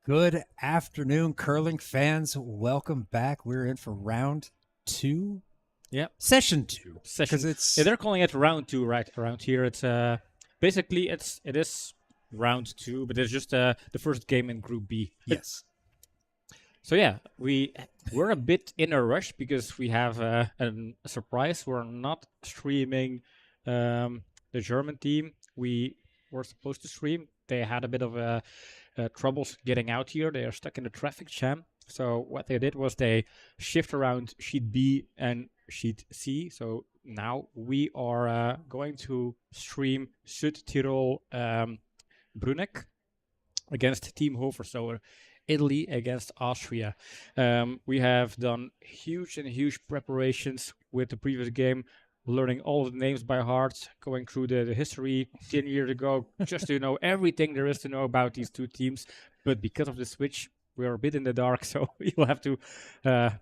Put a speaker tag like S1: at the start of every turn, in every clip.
S1: Good afternoon, curling fans. Welcome back. We're in for round two.
S2: Yeah,
S1: Session two.
S2: session.
S1: It's
S2: Yeah, they're calling it round two right around here. It's basically it is round two, but it's just the first game in Group B.
S1: yes.
S2: So yeah, we're a bit in a rush because we have a surprise. We're not streaming the German team. We were supposed to stream. They had a bit of troubles getting out here. They are stuck in the traffic jam. So what they did was they shift around sheet B and sheet C. So now we are going to stream Südtirol Bruneck against Team Hofer. So Italy against Austria. We have done huge preparations with the previous game, learning all of the names by heart, going through the history 10 years ago, just to know everything there is to know about these two teams. But because of the switch, we're a bit in the dark, so you'll have to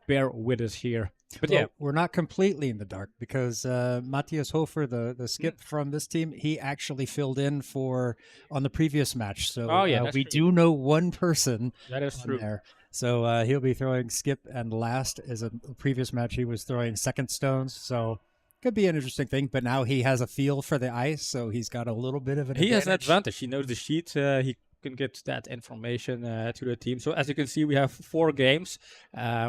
S2: bear with us here. But
S1: Well,
S2: yeah,
S1: we're not completely in the dark because Matthias Hofer, the skip from this team, he actually filled in on the previous match. So
S2: Oh, yeah, that's
S1: we
S2: true.
S1: do know one person
S2: that is
S1: on
S2: true.
S1: there. So he'll be throwing skip and last. As a previous match, he was throwing second stones. So could be an interesting thing. But now he has a feel for the ice, so he's got a little bit of an
S2: He has an
S1: advantage.
S2: advantage. He knows the sheet. He can get that information to the team. So as you can see, we have 4 games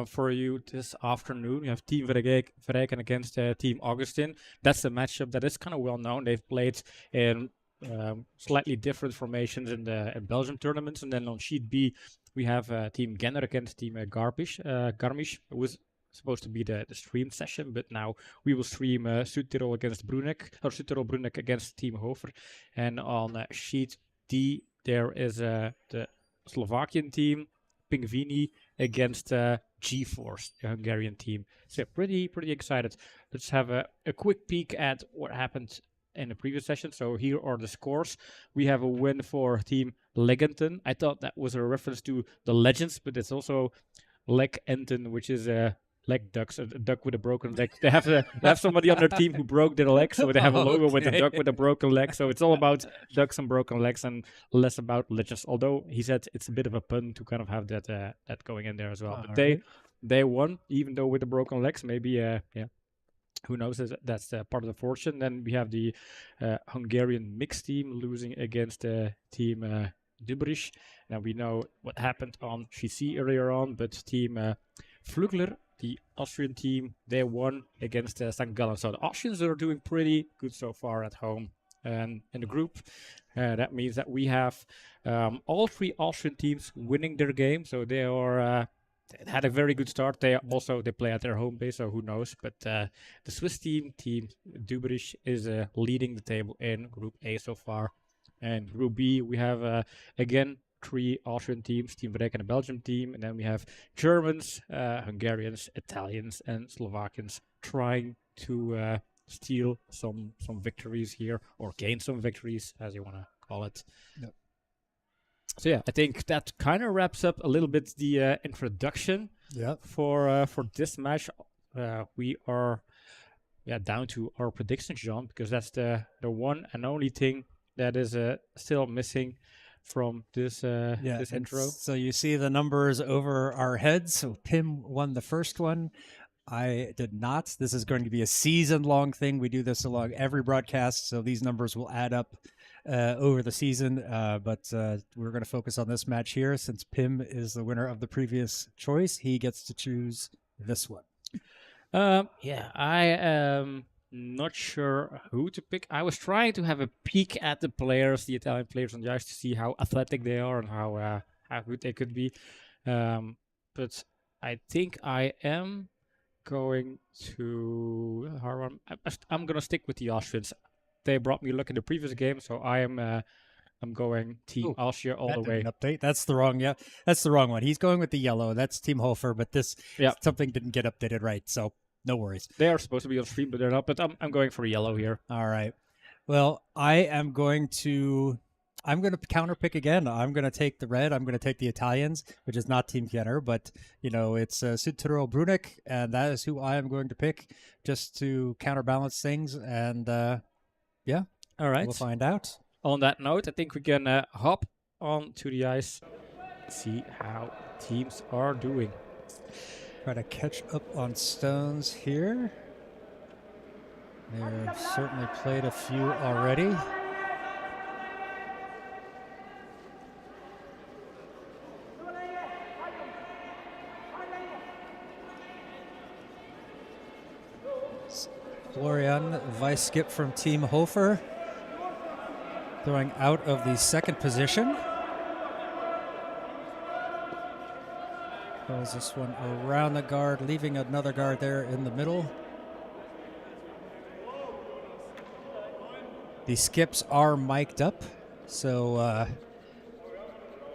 S2: for you this afternoon. We have Team Verreken against Team Augustin. That's a matchup that is kind of well known. They've played in slightly different formations in the Belgium tournaments. And then on sheet B, we have Team Genner against Team Garmisch. It was supposed to be the stream session, but now we will stream Südtirol against Bruneck, or Südtirol Bruneck against Team Hofer. And on sheet D, there is the Slovakian team, Pingvini, against G-Force, the Hungarian team. So pretty excited. Let's have a quick peek at what happened in the previous session. So here are the scores. We have a win for Team Legenten. I thought that was a reference to the Legends, but it's also Legenten, which is leg ducks, a duck with a broken leg. They have somebody on their team who broke their leg, so they have a logo with a duck with a broken leg. So it's all about ducks and broken legs and less about legends. Although he said it's a bit of a pun to kind of have that going in there as well. But they won, even though with the broken legs. Maybe who knows? That's part of the fortune. Then we have the Hungarian mixed team losing against Team Dubrich. Now we know what happened on GC earlier on, but Team Flugler, the Austrian team, they won against St. Gallen. So the Austrians are doing pretty good so far at home. And in the group, that means that we have all 3 Austrian teams winning their game. So they are they had a very good start. They play at their home base, so who knows? But the Swiss Team Dubrich, is leading the table in Group A so far. And Group B, we have again 3 Austrian teams, Team Verreken, a Belgium team, and then we have Germans, Hungarians, Italians, and Slovakians trying to steal some victories here, or gain some victories, as you want to call it.
S1: Yep.
S2: So yeah, I think that kind of wraps up a little bit the introduction for this match. We are down to our predictions, John, because that's the one and only thing that is still missing from this intro.
S1: So you see the numbers over our heads. So Pim won the first one. I did not. This is going to be a season-long thing. We do this along every broadcast, so these numbers will add up over the season. But we're going to focus on this match here. Since Pim is the winner of the previous choice, he gets to choose this one.
S2: I am not sure who to pick. I was trying to have a peek at the players, the Italian players on the ice, to see how athletic they are and how good they could be. But I think I am going to I'm going to stick with the Austrians. They brought me luck in the previous game, so I'm going Team Austria all the way.
S1: Update. That's the wrong one. He's going with the yellow. That's Team Hofer, but something didn't get updated right, so no worries.
S2: They are supposed to be on stream, but they're not. But I'm going for yellow here.
S1: All right. Well, I am going to counter pick again. I'm going to take the red. I'm going to take the Italians, which is not Team Kenner, but it's Südtirol Bruneck, and that is who I am going to pick just to counterbalance things. And all right, we'll find out.
S2: On that note, I think we can hop on to the ice See how teams are doing.
S1: Try to catch up on stones here. They've certainly played a few already. Florian, vice skip from Team Hofer, throwing out of the second position. Throws this one around the guard, leaving another guard there in the middle. The skips are mic'd up, so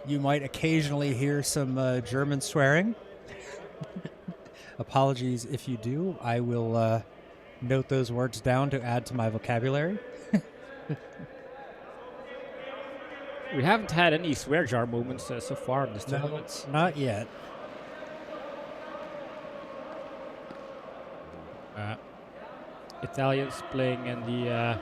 S1: you might occasionally hear some German swearing. Apologies if you do. I will note those words down to add to my vocabulary.
S2: We haven't had any swear jar moments so far in this tournament.
S1: Not yet.
S2: Italians playing in the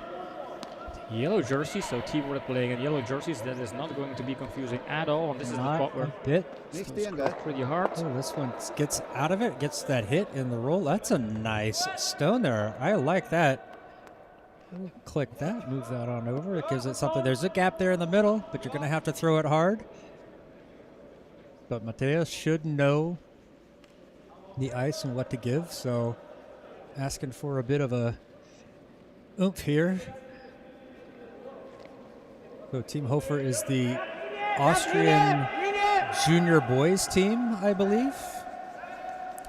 S2: yellow jerseys, so Team Red playing in yellow jerseys. That is not going to be confusing at all. And this is the spot where
S1: bit
S2: pretty hard.
S1: Oh, this one gets out of it, gets that hit in the roll. That's a nice stone there. I like that. Click that, move that on over. It gives it something. There's a gap there in the middle, but you're going to have to throw it hard. But Mateus should know the ice and what to give, so asking for a bit of a oomph here. So Team Hofer is the Austrian junior boys team, I believe.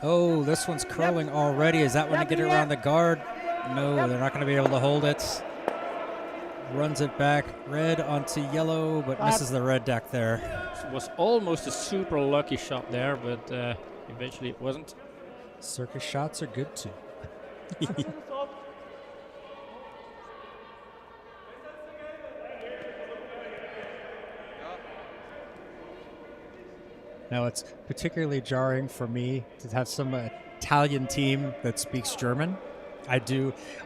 S1: Oh, this one's curling already. Is that when to get it around the guard? No, they're not going to be able to hold it. Runs it back, red onto yellow, but misses the red deck there.
S2: It was almost a super lucky shot there, but eventually it wasn't.
S1: Circus shots are good too. Now, it's particularly jarring for me to have some Italian team that speaks German. I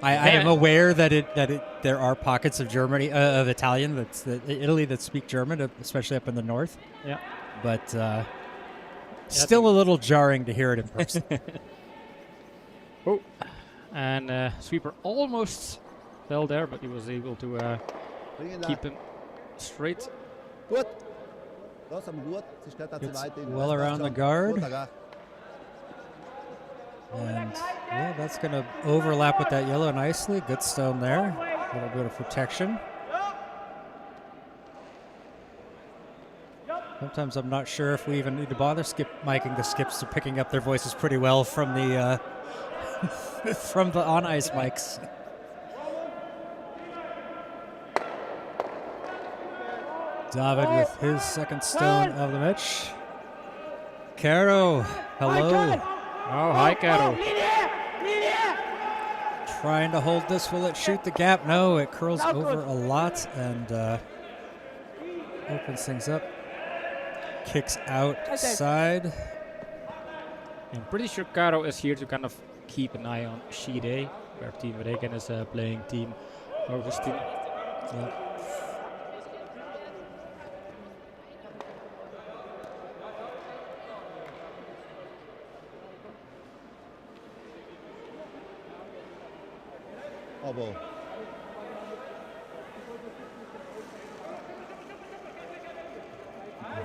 S1: am aware that there are pockets of Germany of Italian Italy that speak German, especially up in the north.
S2: Yeah,
S1: but still a little jarring to hear it in person.
S2: Oh, and sweeper almost fell there, but he was able to keep him straight.
S1: Gets well around the guard. And yeah, that's going to overlap with that yellow nicely. Good stone there. A little bit of protection. Sometimes I'm not sure if we even need to bother miking the skips. They're picking up their voices pretty well from the from the on-ice mics. David with his second stone of the match. Caro, hello.
S2: Oh, hi, Caro.
S1: Trying to hold this. Will it shoot the gap? No, it curls over a lot and opens things up. Kicks outside.
S2: I'm pretty sure Caro is here to kind of keep an eye on sheet A, where Team Regen is playing Team Augustin.
S1: Yep.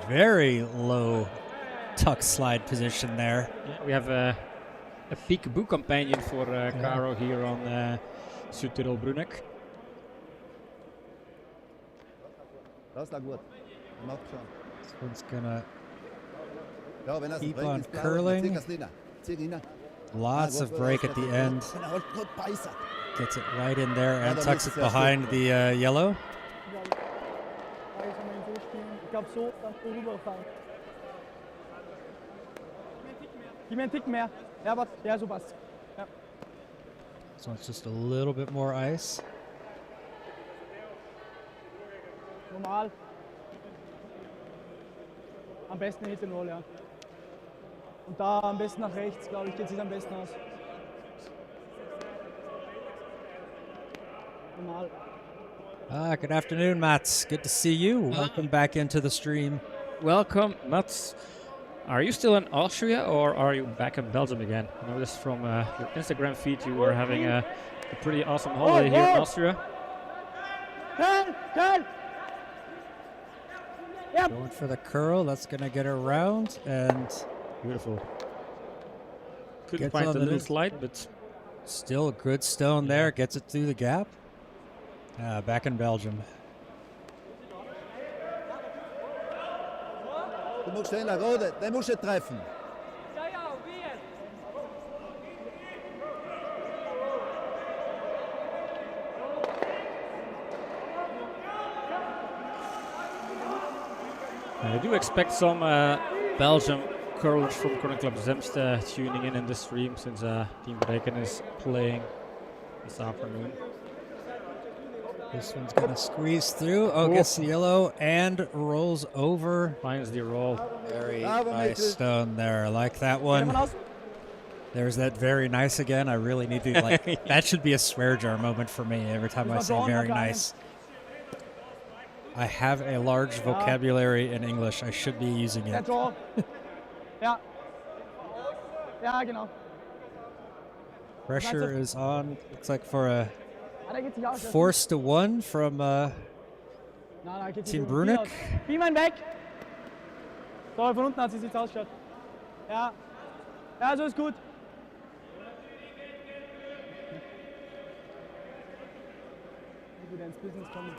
S1: Very low tuck slide position there.
S2: Yeah, we have a peekaboo companion for Caro here on Südtirol Bruneck.
S1: This one's gonna keep on curling. Lots of break at the end. Gets it right in there and tucks it behind the yellow. So it's just a little bit more ice.
S3: Normal. Am besten Hit and Roll, ja. Und da am besten nach rechts, glaube ich, geht es am besten aus. Normal.
S1: Good afternoon, Mats. Good to see you. Welcome back into the stream.
S2: welcome, Mats. Are you still in Austria or are you back in Belgium again? I noticed from your Instagram feed you were having a pretty awesome holiday here in Austria.
S1: Going for the curl. That's going to get around and
S2: Beautiful. Couldn't
S1: Gets
S2: find
S1: on
S2: the
S1: the
S2: little
S1: net.
S2: slide, but
S1: still a good stone there. Gets it through the gap. Back in Belgium.
S4: Du musst schneller, Rode, den musst du treffen.
S2: I do expect some Belgium curlers from Curling Club Zemst tuning in this stream since Team Breken is playing this afternoon.
S1: This one's going to squeeze through. Oh, gets the yellow and rolls over.
S2: Finds the roll.
S1: Very
S4: Bravo,
S1: nice
S4: Mitchell.
S1: stone there. I like that one. There's that very nice again. I really need to, like, that should be a swear jar moment for me every time I say very nice. I have a large vocabulary in English. I should be using
S3: Der
S1: it.
S3: Tor. Ja. Ja, genau.
S1: Pressure is on. Looks like for a
S3: Ah, der geht sich aus.
S1: force to one from
S3: Nein, nein, geht sich
S1: Team
S3: über den
S1: Bruneck.
S3: Spiel aus. Beamen weg. So, von unten hat es jetzt ausgeschaut. Ja. Ja, so ist gut. Wie wieder ins Business kommen.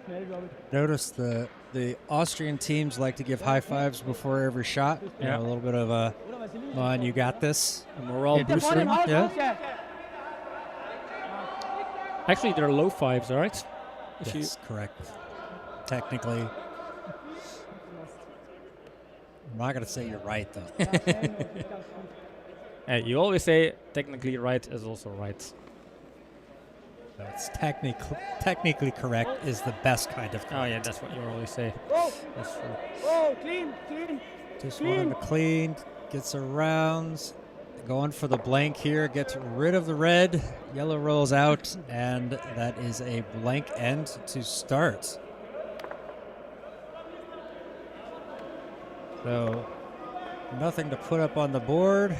S3: Schnell, glaube ich.
S1: Notice the Austrian teams like to give high fives before every shot. You know, a little bit of a,
S3: Oder was sie liegen.
S1: come on, you got this.
S2: A morale
S1: Yeah,
S3: Der
S2: booster.
S3: vorne im Haus,
S1: Ja.
S3: raus, ja.
S2: Actually, they're low fives, alright?
S1: Yes, correct. Technically, I'm not going to say you're right, though.
S3: Ja, schnell, das ist ganz gut.
S2: You always say technically right is also right.
S1: That's technically correct is the best kind of
S2: Oh
S1: correct.
S2: yeah, that's what you always say.
S3: Oh,
S2: That's true.
S3: oh, clean, clean.
S1: Just wanted to clean, gets around, going for the blank here, gets rid of the red, yellow rolls out, and that is a blank end to start. So, nothing to put up on the board.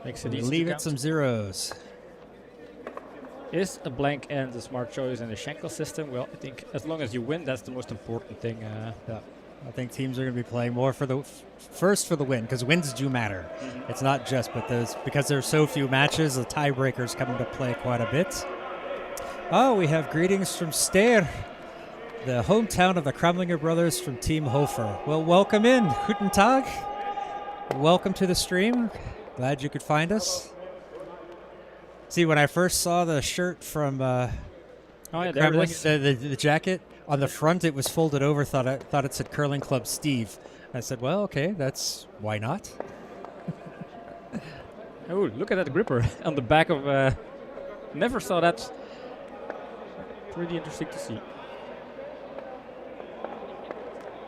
S2: Makes it
S1: We
S2: easy.
S1: leave
S2: to
S1: it
S2: count.
S1: some zeros.
S2: Is a blank end a smart choice in the Schenkel system? Well, I think as long as you win, that's the most important thing.
S1: Yeah. I think teams are going to be playing more for the first for the win, because wins do matter. It's not just, but because there's so few matches, the tiebreakers come into play quite a bit. Oh, we have greetings from Steyr, the hometown of the Kremlinger brothers from Team Hofer. Well, welcome in. Guten Tag. Welcome to the stream. Glad you could find us. See, when I first saw the shirt from
S2: Oh yeah, there
S1: Kremlin,
S2: it is.
S1: the jacket on the front, it was folded over. Thought it said Curling Club Steve. I said, well, okay, that's why not.
S2: Oh, look at that gripper on the back of. Never saw that. Pretty interesting to see.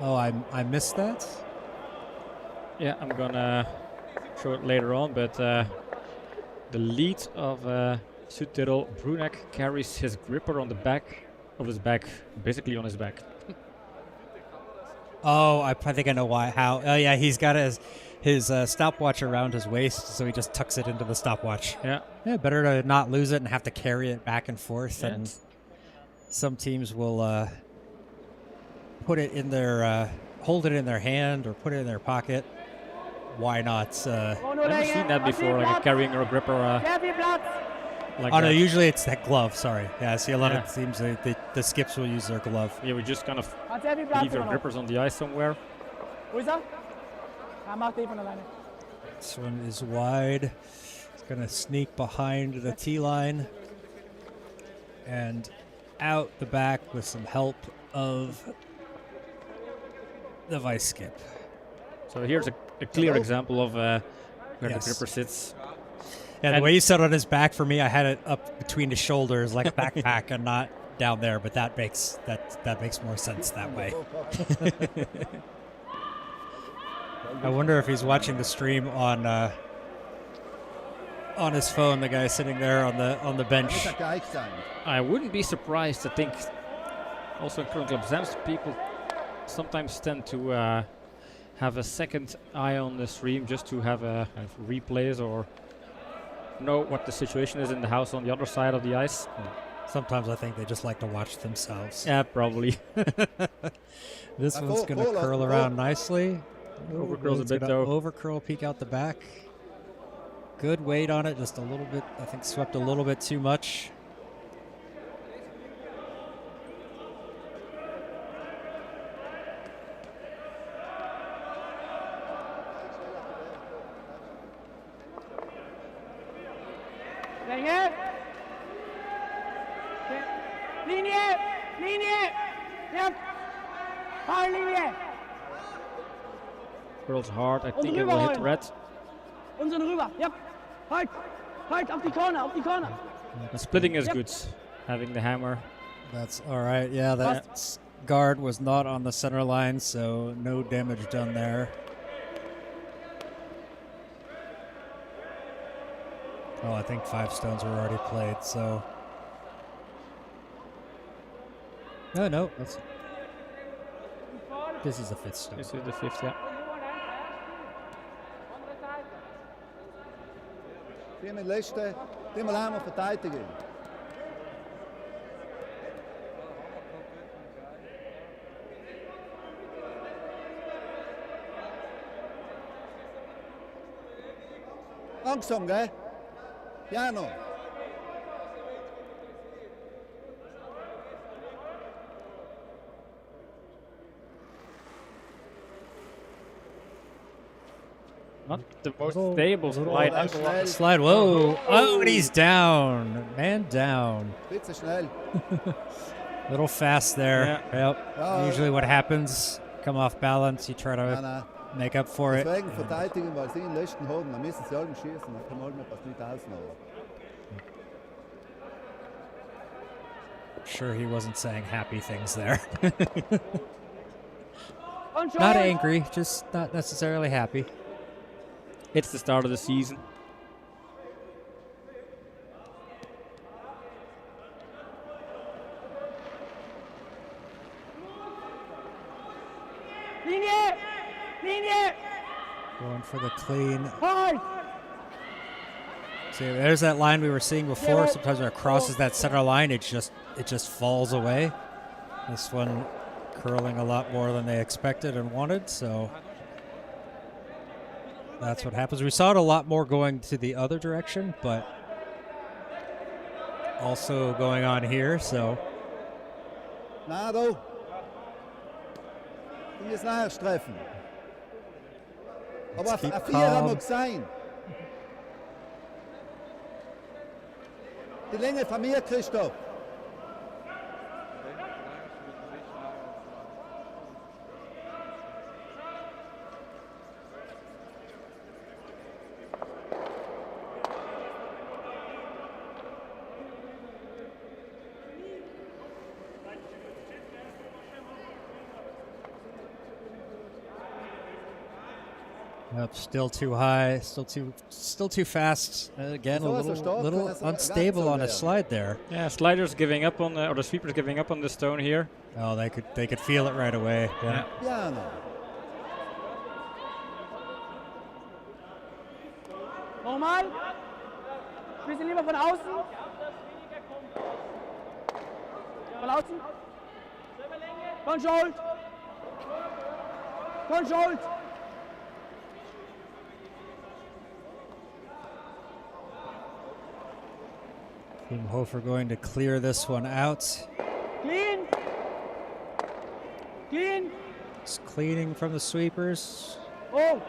S1: Oh, I missed that.
S2: Yeah, I'm gonna show it later on, but the lead of Südtirol Bruneck carries his gripper on the back of his back, basically on his back.
S1: Oh, I think I know why. How? Oh, yeah, he's got his stopwatch around his waist, so he just tucks it into the stopwatch.
S2: Yeah.
S1: Yeah, better to not lose it and have to carry it back and forth.
S2: Yeah.
S1: And some teams will put it in their, hold it in their hand or put it in their pocket. Why not?
S3: Oh, nur
S2: I've never
S3: Länge.
S2: seen that
S3: Hat viel
S2: before, like
S3: Platz.
S2: carrying a gripper
S3: Sehr viel Platz.
S2: like
S1: Oh no,
S2: that.
S1: usually it's that glove. Sorry. Yeah, I see a lot
S2: Yeah.
S1: of teams. The skips will use their glove.
S2: Yeah, we just kind of
S3: Hat sehr viel Platz.
S2: leave their
S3: immer noch.
S2: grippers on the ice somewhere.
S3: Wo ist er? Ja, macht eh von alleine.
S1: This one is wide. It's going to sneak behind the T line and out the back with some help of the vice skip.
S2: So here's a clear example of where
S1: Yes.
S2: the gripper sits.
S1: Yeah, the
S2: And-
S1: way you said on his back, for me, I had it up between his shoulders like a backpack and not down there, but that makes more sense that way. I wonder if he's watching the stream on his phone. The guy sitting there on the bench.
S4: Muss er gleich sein.
S2: I wouldn't be surprised. I think Also in current club Zems, people sometimes tend to have a second eye on the stream just to have a kind of replays or know what the situation is in the house on the other side of the ice.
S1: Sometimes I think they just like to watch themselves.
S2: Yeah, probably.
S1: This one's going to curl around nicely.
S2: Overcurls a
S1: It's
S2: bit
S1: gonna
S2: though.
S1: Overcurl, peek out the back. Good weight on it, just a little bit. I think swept a little bit too much.
S3: Länge. Linie. Linie. Ja. Linie.
S2: Curls hard. I think it
S3: rüber
S2: will hit
S3: rollen.
S2: red.
S3: Unseren rüber. Ja. Halt. Halt auf die Corner, auf die Corner.
S2: The splitting is
S3: Yep.
S2: good. Having the hammer.
S1: That's all right. Yeah, that guard was not on the center line, so no damage done there. Oh, I think 5 stones were already played, so. No, this is the 5th stone.
S2: This is the 5th, yeah.
S4: Die mit letzten, die mal einmal verteidigen. Langsam, gell? Piano.
S2: Not the most
S1: Little-
S2: stable
S1: little-
S2: slide
S4: That's
S2: ever.
S4: schnell.
S1: Slide, whoa. Oh, and he's down. Man down.
S4: Bitte schnell.
S1: Little fast there. Yep.
S4: Ja.
S1: Usually what happens, come off balance, you try
S4: Nein,
S1: to
S4: nein.
S1: make up for it.
S4: Deswegen verteidigen, weil sie den letzten haben. Dann müssen sie alle schießen. Dann kann man halt etwas nicht ausnehmen.
S1: Sure, he wasn't saying happy things there.
S3: Und
S1: Not
S3: schon.
S1: angry, just not necessarily happy.
S2: It's the start of the season.
S3: Linie. Linie.
S1: Going for the clean.
S3: Halt.
S1: See, there's that line we were seeing before. Sometimes when it crosses that center line, it just falls away. This one curling a lot more than they expected and wanted, so that's what happens. We saw it a lot more going to the other direction, but also going on here, so
S4: Nein, du. Die müssen erst treffen. Aber
S1: Let's keep
S4: ein 4 haben wir
S1: calm.
S4: gesehen. Die Länge von mir, Christoph.
S1: yep, still too high, still too fast. Again, a
S4: So is er
S1: little,
S4: stark,
S1: little
S4: wenn er so
S1: unstable
S4: ranzoomt
S1: on a
S4: there.
S1: slide there.
S2: Yeah, sliders giving up on the, or the sweepers giving up on the stone here.
S1: Oh, they could feel it right away. Yeah.
S4: Piano.
S3: Nochmal. Bisschen lieber von außen. Von außen. Controlled. Controlled.
S1: Team Hofer going to clear this one out.
S3: Clean. Clean.
S1: Just cleaning from the sweepers.
S3: Oh.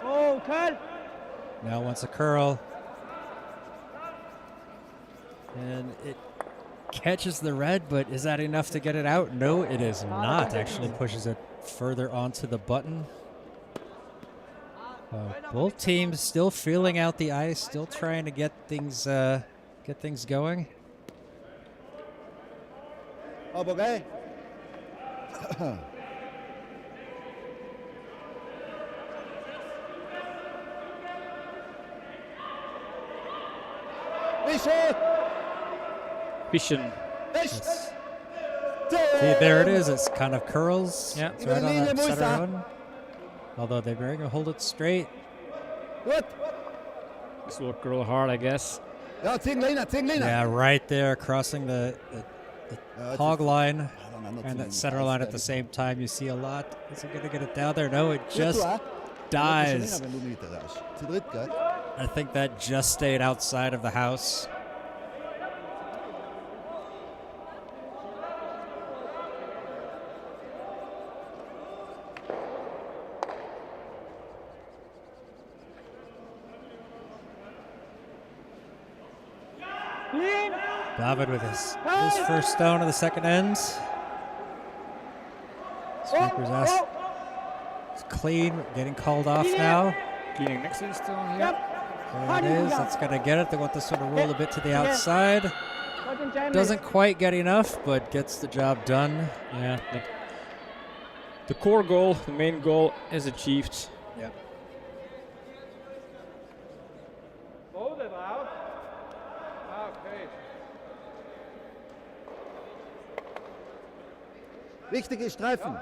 S3: Oh, Curl.
S1: Now wants a curl. And it catches the red, but is that enough to get it out? No, it is not. Actually pushes it further onto the button. Both teams still feeling out the ice, still trying to get things going.
S4: Aber gell? Bishop!
S2: Vision.
S4: Bishop!
S1: See, there it is. It's kind of curls.
S2: Yeah.
S1: It's right on that center run. Although they're going to hold it straight.
S4: Gut.
S2: This will curl hard, I guess.
S4: Ja, 10 Liner, 10 Liner.
S1: Yeah, right there, crossing the hog line
S4: Ja, dan andere
S1: and
S4: 10
S1: that
S4: Liner.
S1: center line at the same time. You see a lot. Is it going to get it down there? No, it just
S4: Ja,
S1: dies.
S4: wenn du Meter hast. Zu dritt, gell?
S1: I think that just stayed outside of the house.
S3: Clean.
S1: David with his first stone of the second end. Sweeper's ass. It's clean, getting called off now.
S2: Cleaning next to the stone here.
S1: There it is. That's going to get it. They want this one to roll a bit to the outside.
S3: Wat een jam
S1: Doesn't quite get enough, but gets the job done.
S2: Yeah. The core goal, the main goal, is achieved.
S1: Yep.
S3: Hold it out. Okay.
S4: Wichtige Streifen.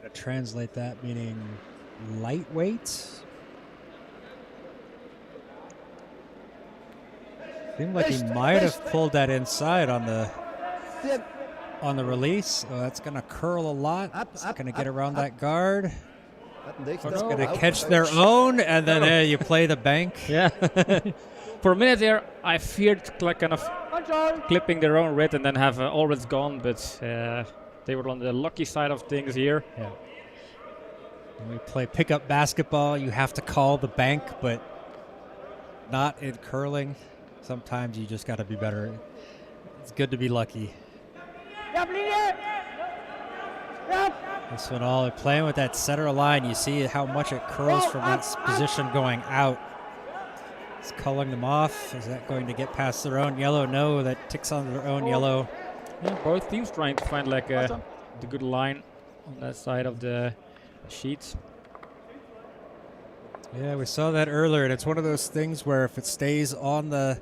S1: To translate that meaning lightweight. Seemed like he might have pulled that inside on the
S4: 10.
S1: release. Oh, that's going to curl a lot.
S4: Up,
S1: It's
S4: up,
S1: going to get
S4: up,
S1: around
S4: up.
S1: that guard.
S4: Hat een dichter.
S1: It's
S2: no.
S1: going to
S4: Out.
S1: catch their own, and then you play the bank.
S2: Yeah. For a minute there, I feared like kind of
S3: Control.
S2: clipping their own red and then have all red's gone, but they were on the lucky side of things here.
S1: Yeah. When we play pickup basketball, you have to call the bank, but not in curling. Sometimes you just got to be better. It's good to be lucky.
S3: Ja, linie. Ja.
S1: This one all playing with that center line. You see how much it curls from that position going out. It's culling them off. Is that going to get past their own yellow? No, that ticks on their own yellow.
S2: Yeah, both teams trying to find like the good line on that side of the sheet.
S1: Yeah, we saw that earlier, and it's one of those things where if it stays on the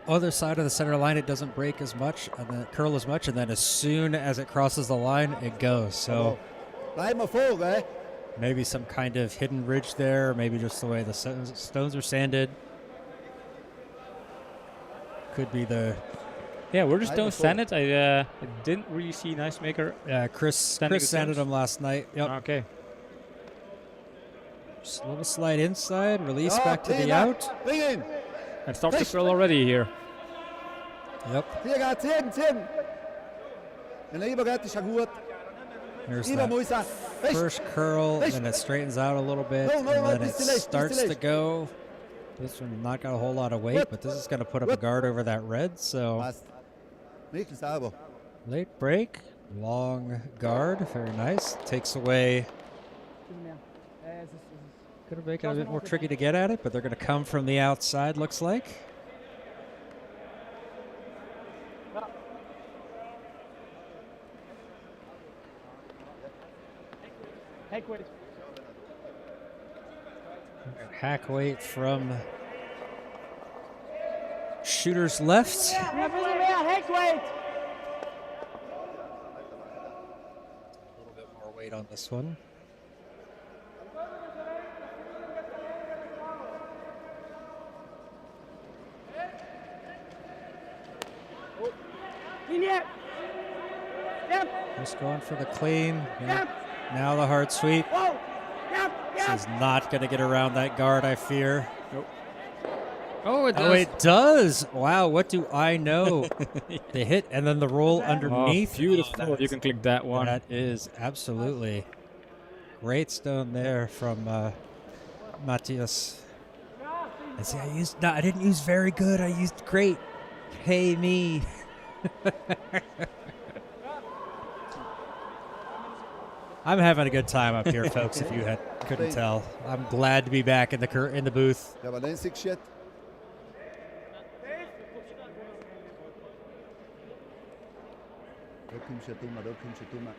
S1: other side of the center line, it doesn't break as much and then curl as much, and then as soon as it crosses the line, it goes. So
S4: Bleib mal vor, gell?
S1: maybe some kind of hidden ridge there, or maybe just the way the stones are sanded. Could be the
S2: Yeah, we're just
S4: I
S2: don't
S4: was
S2: sand it. I didn't really see Nice Maker.
S1: Chris
S2: Sanding the
S1: sanded
S2: stones?
S1: them last night. Yep.
S2: Okay.
S1: Just a little slide inside, release
S4: Ja,
S1: back to the
S4: prima.
S1: out.
S4: Bring ihn.
S2: And starts to curl already here.
S1: Yep.
S4: Hier gaat 10, 10. En lieber gaat, is ja gut.
S1: There's
S4: Lieber
S1: that
S4: muss er. Rechts.
S1: first curl, and it straightens out a little bit,
S4: No,
S1: and
S4: no,
S1: then
S4: no,
S1: it
S4: just delay, just
S1: starts
S4: delay.
S1: to go. This one not got a whole lot of weight,
S4: Whip.
S1: but this is going to put up a
S4: Whip.
S1: guard over that red. So
S4: Passt. Nicht sauber.
S1: late break, long guard, very nice. Takes away. Going to make it a bit more tricky to get at it, but they're going to come from the outside. Looks like.
S3: Heck weight.
S1: Hack weight from shooter's left.
S3: Ja, een beetje meer. Heck weight.
S1: A little bit more weight on this one.
S3: Linie. Yep.
S1: Just going for the clean. Yeah.
S3: Yep.
S1: Now the hard sweep.
S3: Whoa. Yep.
S1: This
S3: Yep.
S1: is not going to get around that guard, I fear.
S2: Oh, it does.
S1: Oh, it does. Wow, what do I know? The hit and then the roll underneath.
S2: Oh, beautiful.
S1: Oh,
S2: You can click that one.
S1: that is absolutely great stone there from Matthias. I see. I didn't use very good. I used great. Hey me. I'm having a good time up here, folks. If you couldn't tell, I'm glad to be back in the booth.
S4: Ja, aber den siehst du jetzt. Da kommst du ja dummer, da kommst du dummer.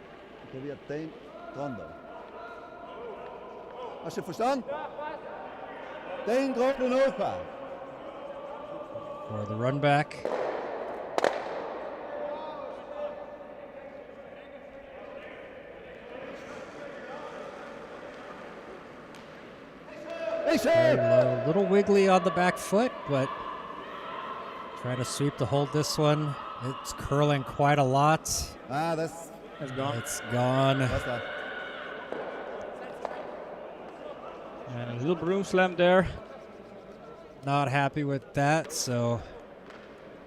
S4: Da wird den dran da. Hast du verstanden? Den dran und hochfahren.
S1: For the run back. Very low. A little wiggly on the back foot, but trying to sweep to hold this one. It's curling quite a lot.
S4: That's
S2: gone.
S1: It's gone.
S4: that.
S2: And a little broom slam there.
S1: Not happy with that, so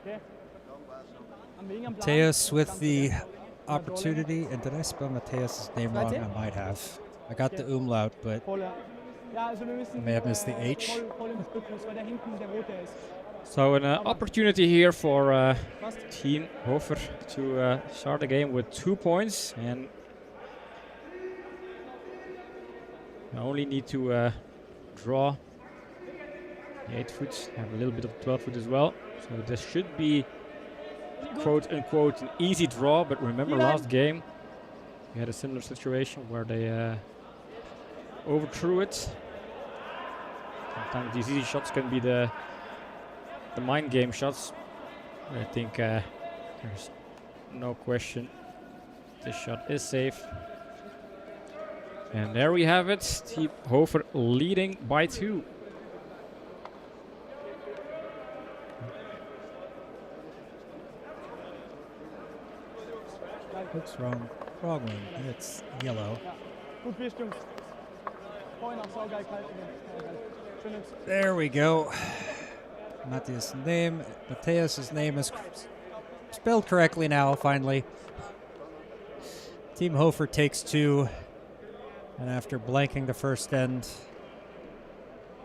S3: Am Wegen am Plan.
S1: Mateus with the opportunity. And did I spell Mateus' name wrong? I might have. I got the umlaut, but
S3: Volle. Ja, also wir müssen
S1: I may have missed the H.
S3: voll ins Rhythmus, weil da hinten der Rote ist.
S2: So an opportunity here for
S3: Fast.
S2: Team Hofer to start the game with 2 points, and I only need to draw the 8 foot, have a little bit of 12 foot as well. So this should be quote unquote an easy draw, but remember last game we had a similar situation where they overthrew it. Sometimes these easy shots can be the mind game shots. I think there's no question this shot is safe. And there we have it. Team Hofer leading by 2.
S1: Oops, wrong one. It's yellow.
S3: Ja. Gut wischt, Jungs. Vorhin auch saugeil kalt. Saugeil. Schön Jungs.
S1: There we go. Mateus' name is spelled correctly now, finally. Team Hofer takes 2, and after blanking the first end,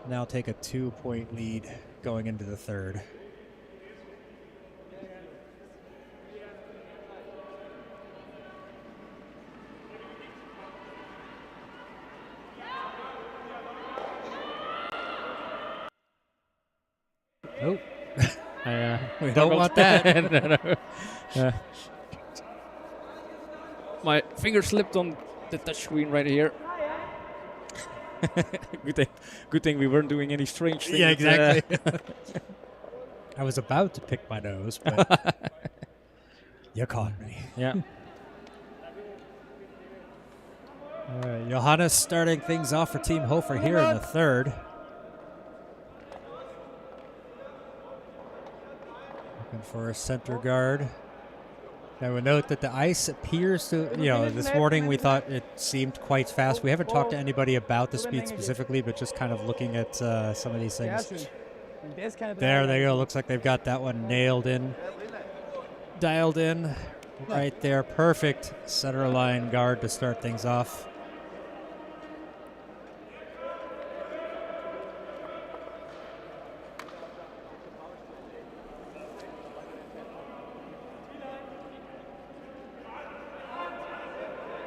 S1: now take a 2-point lead going into the third. Oh, we don't want that.
S2: My finger slipped on the touchscreen right here. Good thing we weren't doing any strange things.
S1: Yeah, exactly. I was about to pick my nose, but you caught me.
S2: Yeah.
S1: Johannes starting things off for Team Hofer here in the third. Looking for a center guard. I would note that the ice appears to, this morning we thought it seemed quite fast. We haven't talked to anybody about the speed specifically, but just kind of looking at some of these
S3: Sehr
S1: things.
S3: schön. Und der ist keine
S1: There they
S3: Dreierlinie.
S1: go. Looks like they've got that one nailed in. Dialed in. Right there. Perfect center line guard to start things off.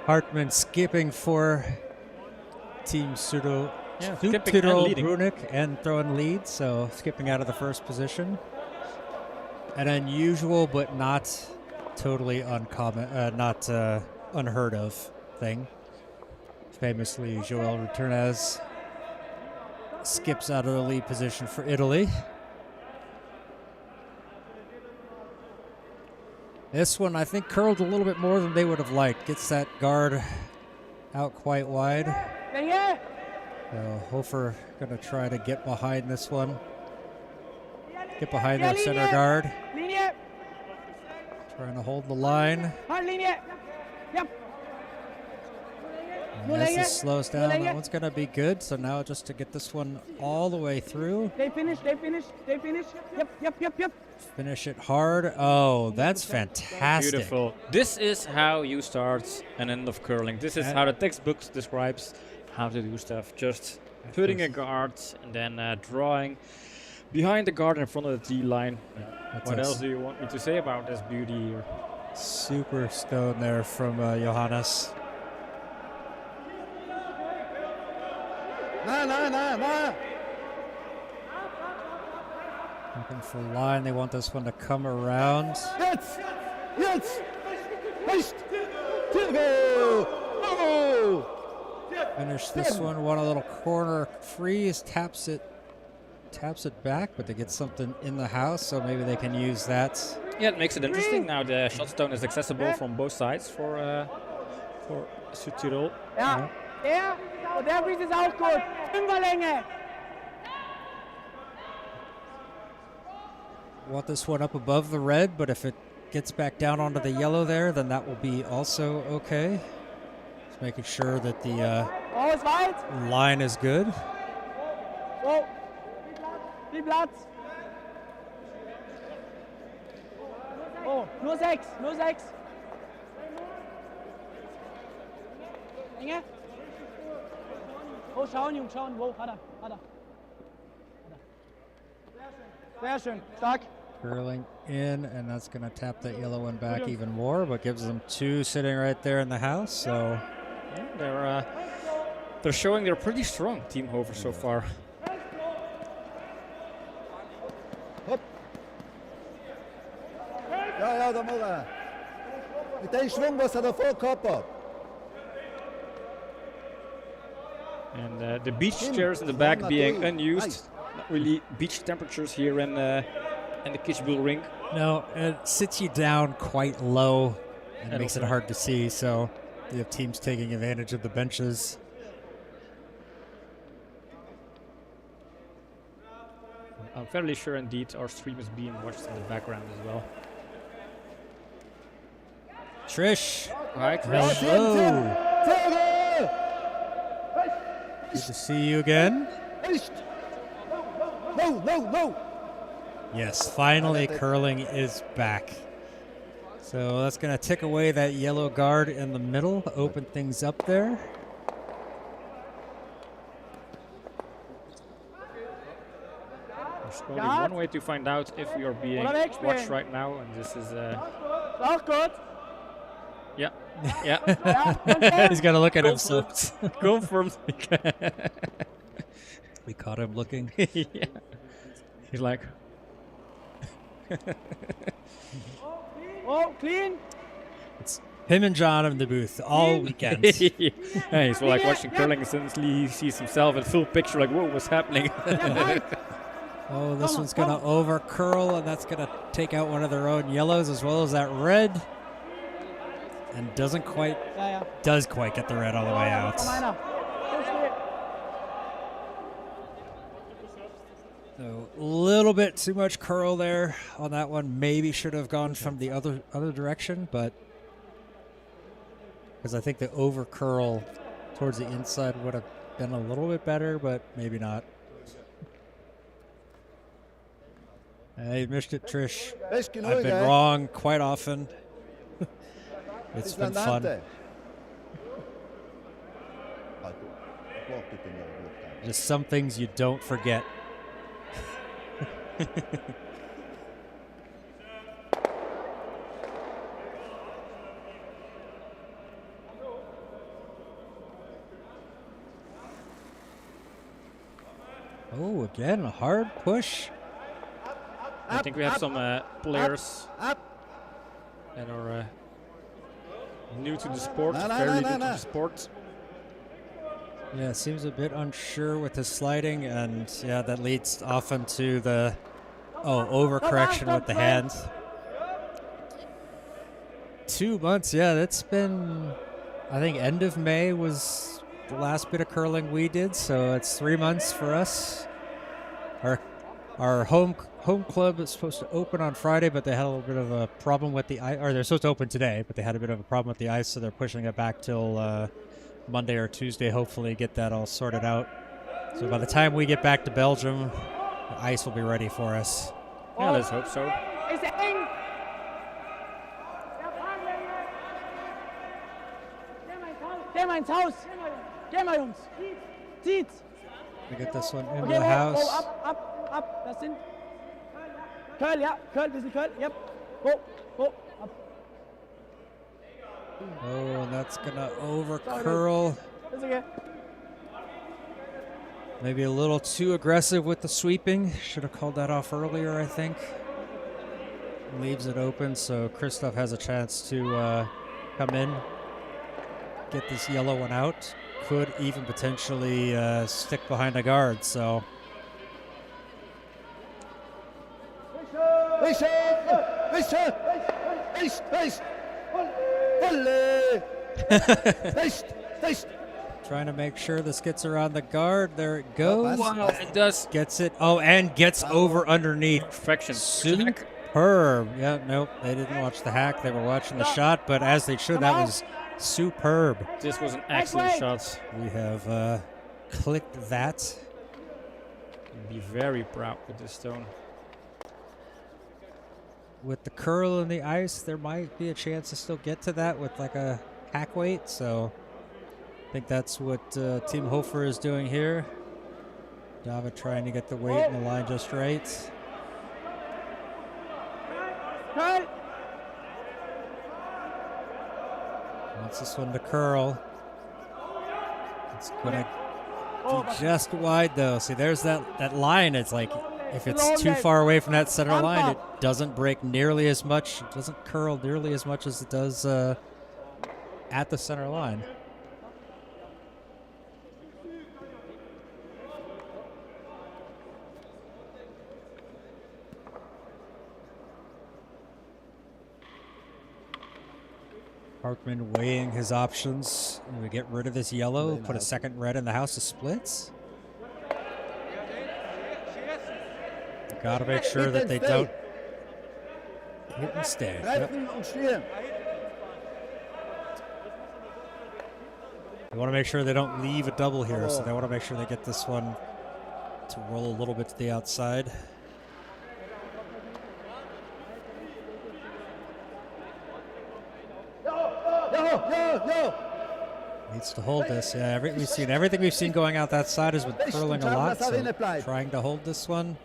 S1: Hartman skipping for Team Pseudo
S2: Yeah, skipping and
S1: Pseudo
S2: leading.
S1: Brunik and throwing lead, so skipping out of the first position. An unusual but not totally uncommon, not unheard of thing. Famously, Joel Returnez skips out of the lead position for Italy. This one, I think, curled a little bit more than they would have liked. Gets that guard out quite wide.
S3: Länge!
S1: Hofer going to try to get behind this one. Get behind their center guard.
S3: Linie!
S1: Trying to hold the line.
S3: Handlinie! Yep.
S1: And as this slows down, that one's going to be good. So now just to get this one all the way through.
S3: Stay finish, stay finish, stay finish. Yep.
S1: Finish it hard. Oh, that's fantastic.
S2: Beautiful. This is how you start an end of curling. This is how the textbook describes how to do stuff. Just putting a guard and then drawing behind the guard in front of the tee line.
S1: That's
S2: What
S1: a
S2: else do you want me to say about this beauty here?
S1: super stone there from Johannes.
S4: Nein.
S1: Looking for line. They want this one to come around.
S4: Jetzt! Nicht! Go!
S1: Finish this one. Want a little corner freeze. Taps it back, but they get something in the house, so maybe they can use that.
S2: Yeah, it makes it interesting. Now the shot stone is accessible from both sides for Südtirol.
S3: Ja, und der Freeze ist auch gut. Fünferlänge.
S1: want this one up above the red, but if it gets back down onto the yellow there, then that will be also okay. Just making sure that the
S3: Oh, ist weit.
S1: line is good.
S3: So. Viel Platz. Oh, nur 6, nur 6. Enge. Oh, schauen, Jungs, schauen. Wo, hat er. Sehr schön, stark.
S1: Curling in, and that's going to tap that yellow one back even more, but gives them 2 sitting right there in the house. So
S2: Yeah, they're showing they're pretty strong, Team Hover, so far.
S4: Hopp. Ja, da muss er. Mit dem Schwung, was er davor gehabt hat.
S2: And the beach chairs in the back being unused. Not really beach temperatures here in the Kitzbühel rink.
S1: no, it sits you down quite low and
S2: And
S1: makes it
S2: also-
S1: hard to see. So you have teams taking advantage of the benches.
S2: I'm fairly sure indeed our stream is being watched in the background as well.
S1: Trish,
S2: Alright,
S1: hello. Good to see you again.
S4: No.
S1: Yes, finally curling is back. So that's going to tick away that yellow guard in the middle, open things up there.
S2: there's only
S3: Ja.
S2: one way to find out if we are being
S3: Oder wegspielen.
S2: watched right now, and this is
S3: Auch gut.
S2: yeah.
S3: Ja, confirm.
S1: He's got to look at himself.
S2: Confirmed.
S1: We caught him looking.
S2: Yeah. He's like,
S3: Oh, clean.
S1: It's him and John in the booth all weekend.
S2: yeah, he's like watching curling, and suddenly he sees himself in full picture, like, whoa, what's happening?
S1: Oh, this one's going to over curl, and that's going to take out one of their own yellows as well as that red. And does quite get the red all the way out.
S3: Meiner.
S1: So a little bit too much curl there on that one. Maybe should have gone from the other direction, but because I think the over curl towards the inside would have been a little bit better, but maybe not. You missed it, Trish.
S4: Best
S1: I've
S4: genug,
S1: been wrong quite often. It's been fun. Just some things you don't forget. Oh, again, a hard push.
S2: I think we have some players that are new to the sport, fairly new to the sport.
S1: Yeah, seems a bit unsure with the sliding, and yeah, that leads often to the overcorrection with the hand. 2 months, yeah, that's been, I think end of May was the last bit of curling we did, so it's 3 months for us. Our home club is supposed to open on Friday, but they had a little bit of a problem with the ice, or they're supposed to open today, but they had a bit of a problem with the ice, so they're pushing it back till Monday or Tuesday, hopefully get that all sorted out. So by the time we get back to Belgium, the ice will be ready for us.
S2: Yeah, let's hope so.
S3: Ist eng. Geh mal ins Haus. Geh mal, Jungs. Zieht.
S1: We get this one into
S3: Okay,
S1: the
S3: hoch,
S1: house.
S3: ab. Das sind. Curl, ja. Curl, bisschen Curl. Yep. Ho, ab.
S1: Oh, and that's gonna over curl.
S3: Ist okay.
S1: Maybe a little too aggressive with the sweeping. Should have called that off earlier, I think. Leaves it open, so Christoph has a chance to come in, get this yellow one out. Could even potentially stick behind a guard, so. trying to make sure this gets around the guard. There it goes.
S2: Wow, it does.
S1: Gets it. Oh, and gets over underneath.
S2: Perfection.
S1: Superb. Yeah, nope. They didn't watch the hack. They were watching the shot, but as they should, that was superb.
S2: This was an excellent shot.
S1: We have clicked that.
S2: Be very proud with this stone.
S1: With the curl in the ice, there might be a chance to still get to that with like a hack weight. So I think that's what Team Hofer is doing here. David trying to get the weight in the line just right. Wants this one to curl. It's gonna be just wide though. See, there's that line. It's like if it's too far away from that center line, it doesn't break nearly as much. It doesn't curl nearly as much as it does at the center line. Parkman weighing his options. We get rid of this yellow, put a second red in the house of splits. Got to make sure that they don't hit and stay. Yep. They want to make sure they don't leave a double here, so they want to make sure they get this one to roll a little bit to the outside. Needs to hold this. Yeah, everything we've seen going out that side has been curling a lot. So trying to hold this one.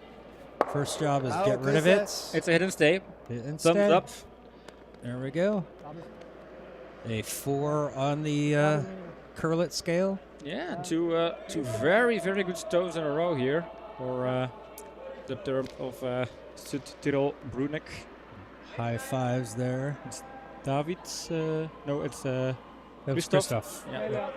S1: First job is get rid of it.
S2: It's a hit and stay. Thumbs up.
S1: There we go. A 4 on the curl it scale.
S2: Yeah, two very good stones in a row here for the term of Tyrol Brunek.
S1: High fives there.
S2: It's David's. No, it's
S1: Christoph.
S2: Yeah.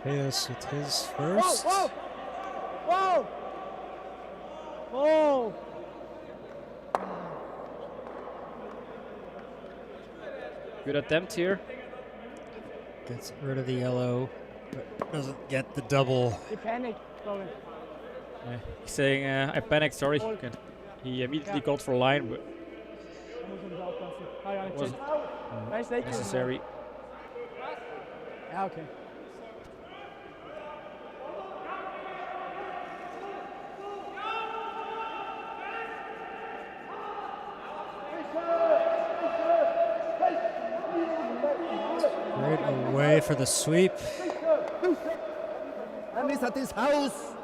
S1: Yes, it is first.
S3: Whoa! Oh!
S2: Good attempt here.
S1: Gets rid of the yellow, but doesn't get the double.
S3: He panicked.
S2: He's saying, I panicked, sorry. He immediately called for a line, but it wasn't necessary.
S3: Yeah, okay.
S1: Right away for the sweep.
S4: And he's at his house.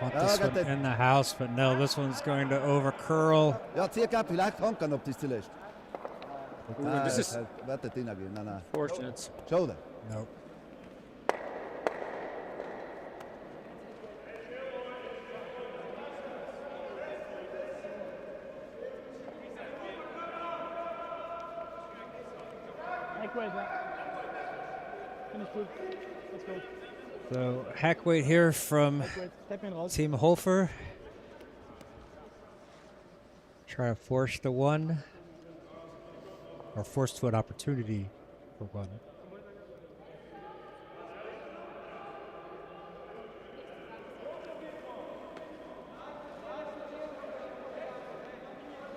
S1: Want this one in the house, but no, this one's going to over curl.
S4: Ja, cirka vielleicht hankan ob das zuletzt.
S2: This is
S4: Warte, Tina gehen. Nein.
S2: fortunate.
S4: Schau da.
S1: Nope.
S3: Finish good. Let's go.
S1: So hack weight here from Team Hofer. Try to force the one, or force to an opportunity for one.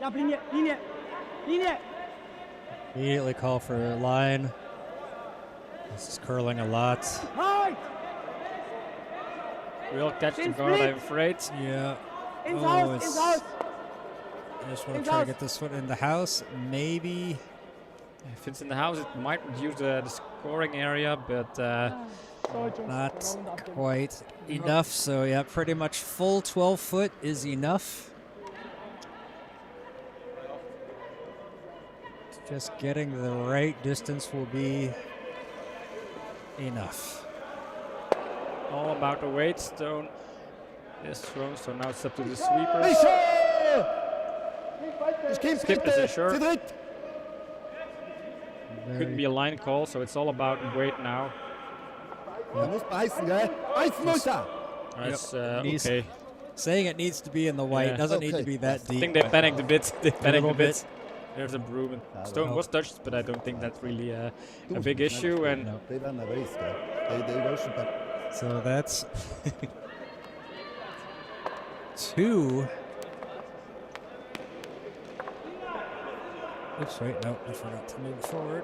S3: Ja, Linie.
S1: Immediately call for a line. This is curling a lot.
S3: Right.
S2: We'll catch the guard, I'm afraid.
S1: Yeah.
S3: Ins Haus.
S1: I just want to try to get this one in the house. Maybe.
S2: If it's in the house, it might reduce the scoring area, but
S1: not quite enough. So yeah, pretty much full 12 foot is enough. Just getting the right distance will be enough.
S2: all about the weight. Stone is thrown, so now it's up to the sweeper. Skip is assured. Couldn't be a line call, so it's all about weight now.
S4: Er muss beißen, gell? Beißen muss er!
S2: That's
S1: Knees.
S2: okay.
S1: Saying it needs to be in the white
S2: Yeah.
S1: doesn't need to
S4: Okay.
S1: be that
S2: I
S1: deep.
S2: think they panicked a bit. They panicked
S1: little
S2: a bit. There's a broom. And Stone
S1: Oh.
S2: was touched, but I don't think that's really a big issue. And
S1: No.
S4: Die werden nervös, gell? Die löschen da.
S1: So that's 2. Oops, wait, no, I forgot to move forward.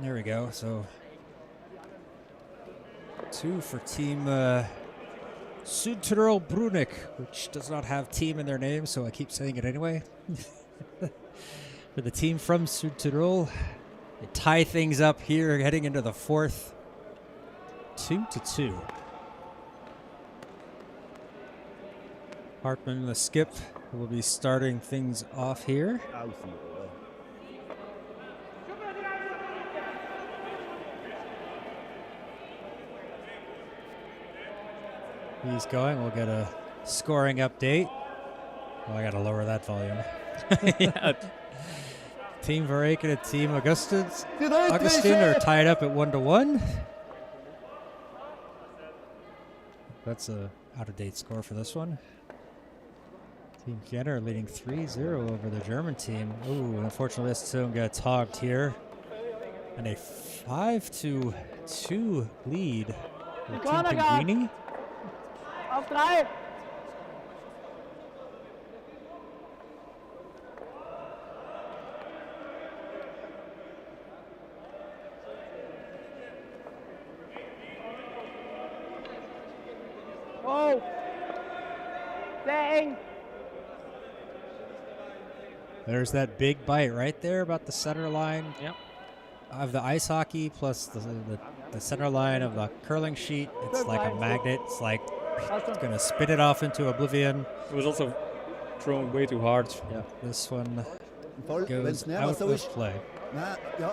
S1: There we go. So 2 for Team Südtirol Brunik, which does not have team in their name, so I keep saying it anyway. For the team from Südtirol, they tie things up here, heading into the 4th. 2-2. Hartman, the skip, will be starting things off here.
S4: Außen, oder?
S1: He's going. We'll get a scoring update. Oh, I got to lower that volume.
S2: yeah,
S1: Team Vareken and Team Augustin
S4: Die
S1: are
S4: Rückwäsche!
S1: tied up at 1-1. That's a out-of-date score for this one. Team Jenner leading 3-0 over the German team. Ooh, unfortunately this zone gets hogged here. And a 5-2 lead for Team
S3: corner guard.
S1: Pinguini.
S3: Auf 3. Oh. Sehr eng.
S1: There's that big bite right there about the center line
S2: Yep.
S1: of the ice hockey plus the center line of the curling sheet. It's like a magnet. It's like it's gonna spit it off into oblivion.
S2: It was also thrown way too hard.
S1: Yeah, this one
S4: Voll,
S1: goes
S4: wenn's nicht mehr
S1: out
S4: so
S1: of
S4: ist,
S1: play.
S4: na, ja,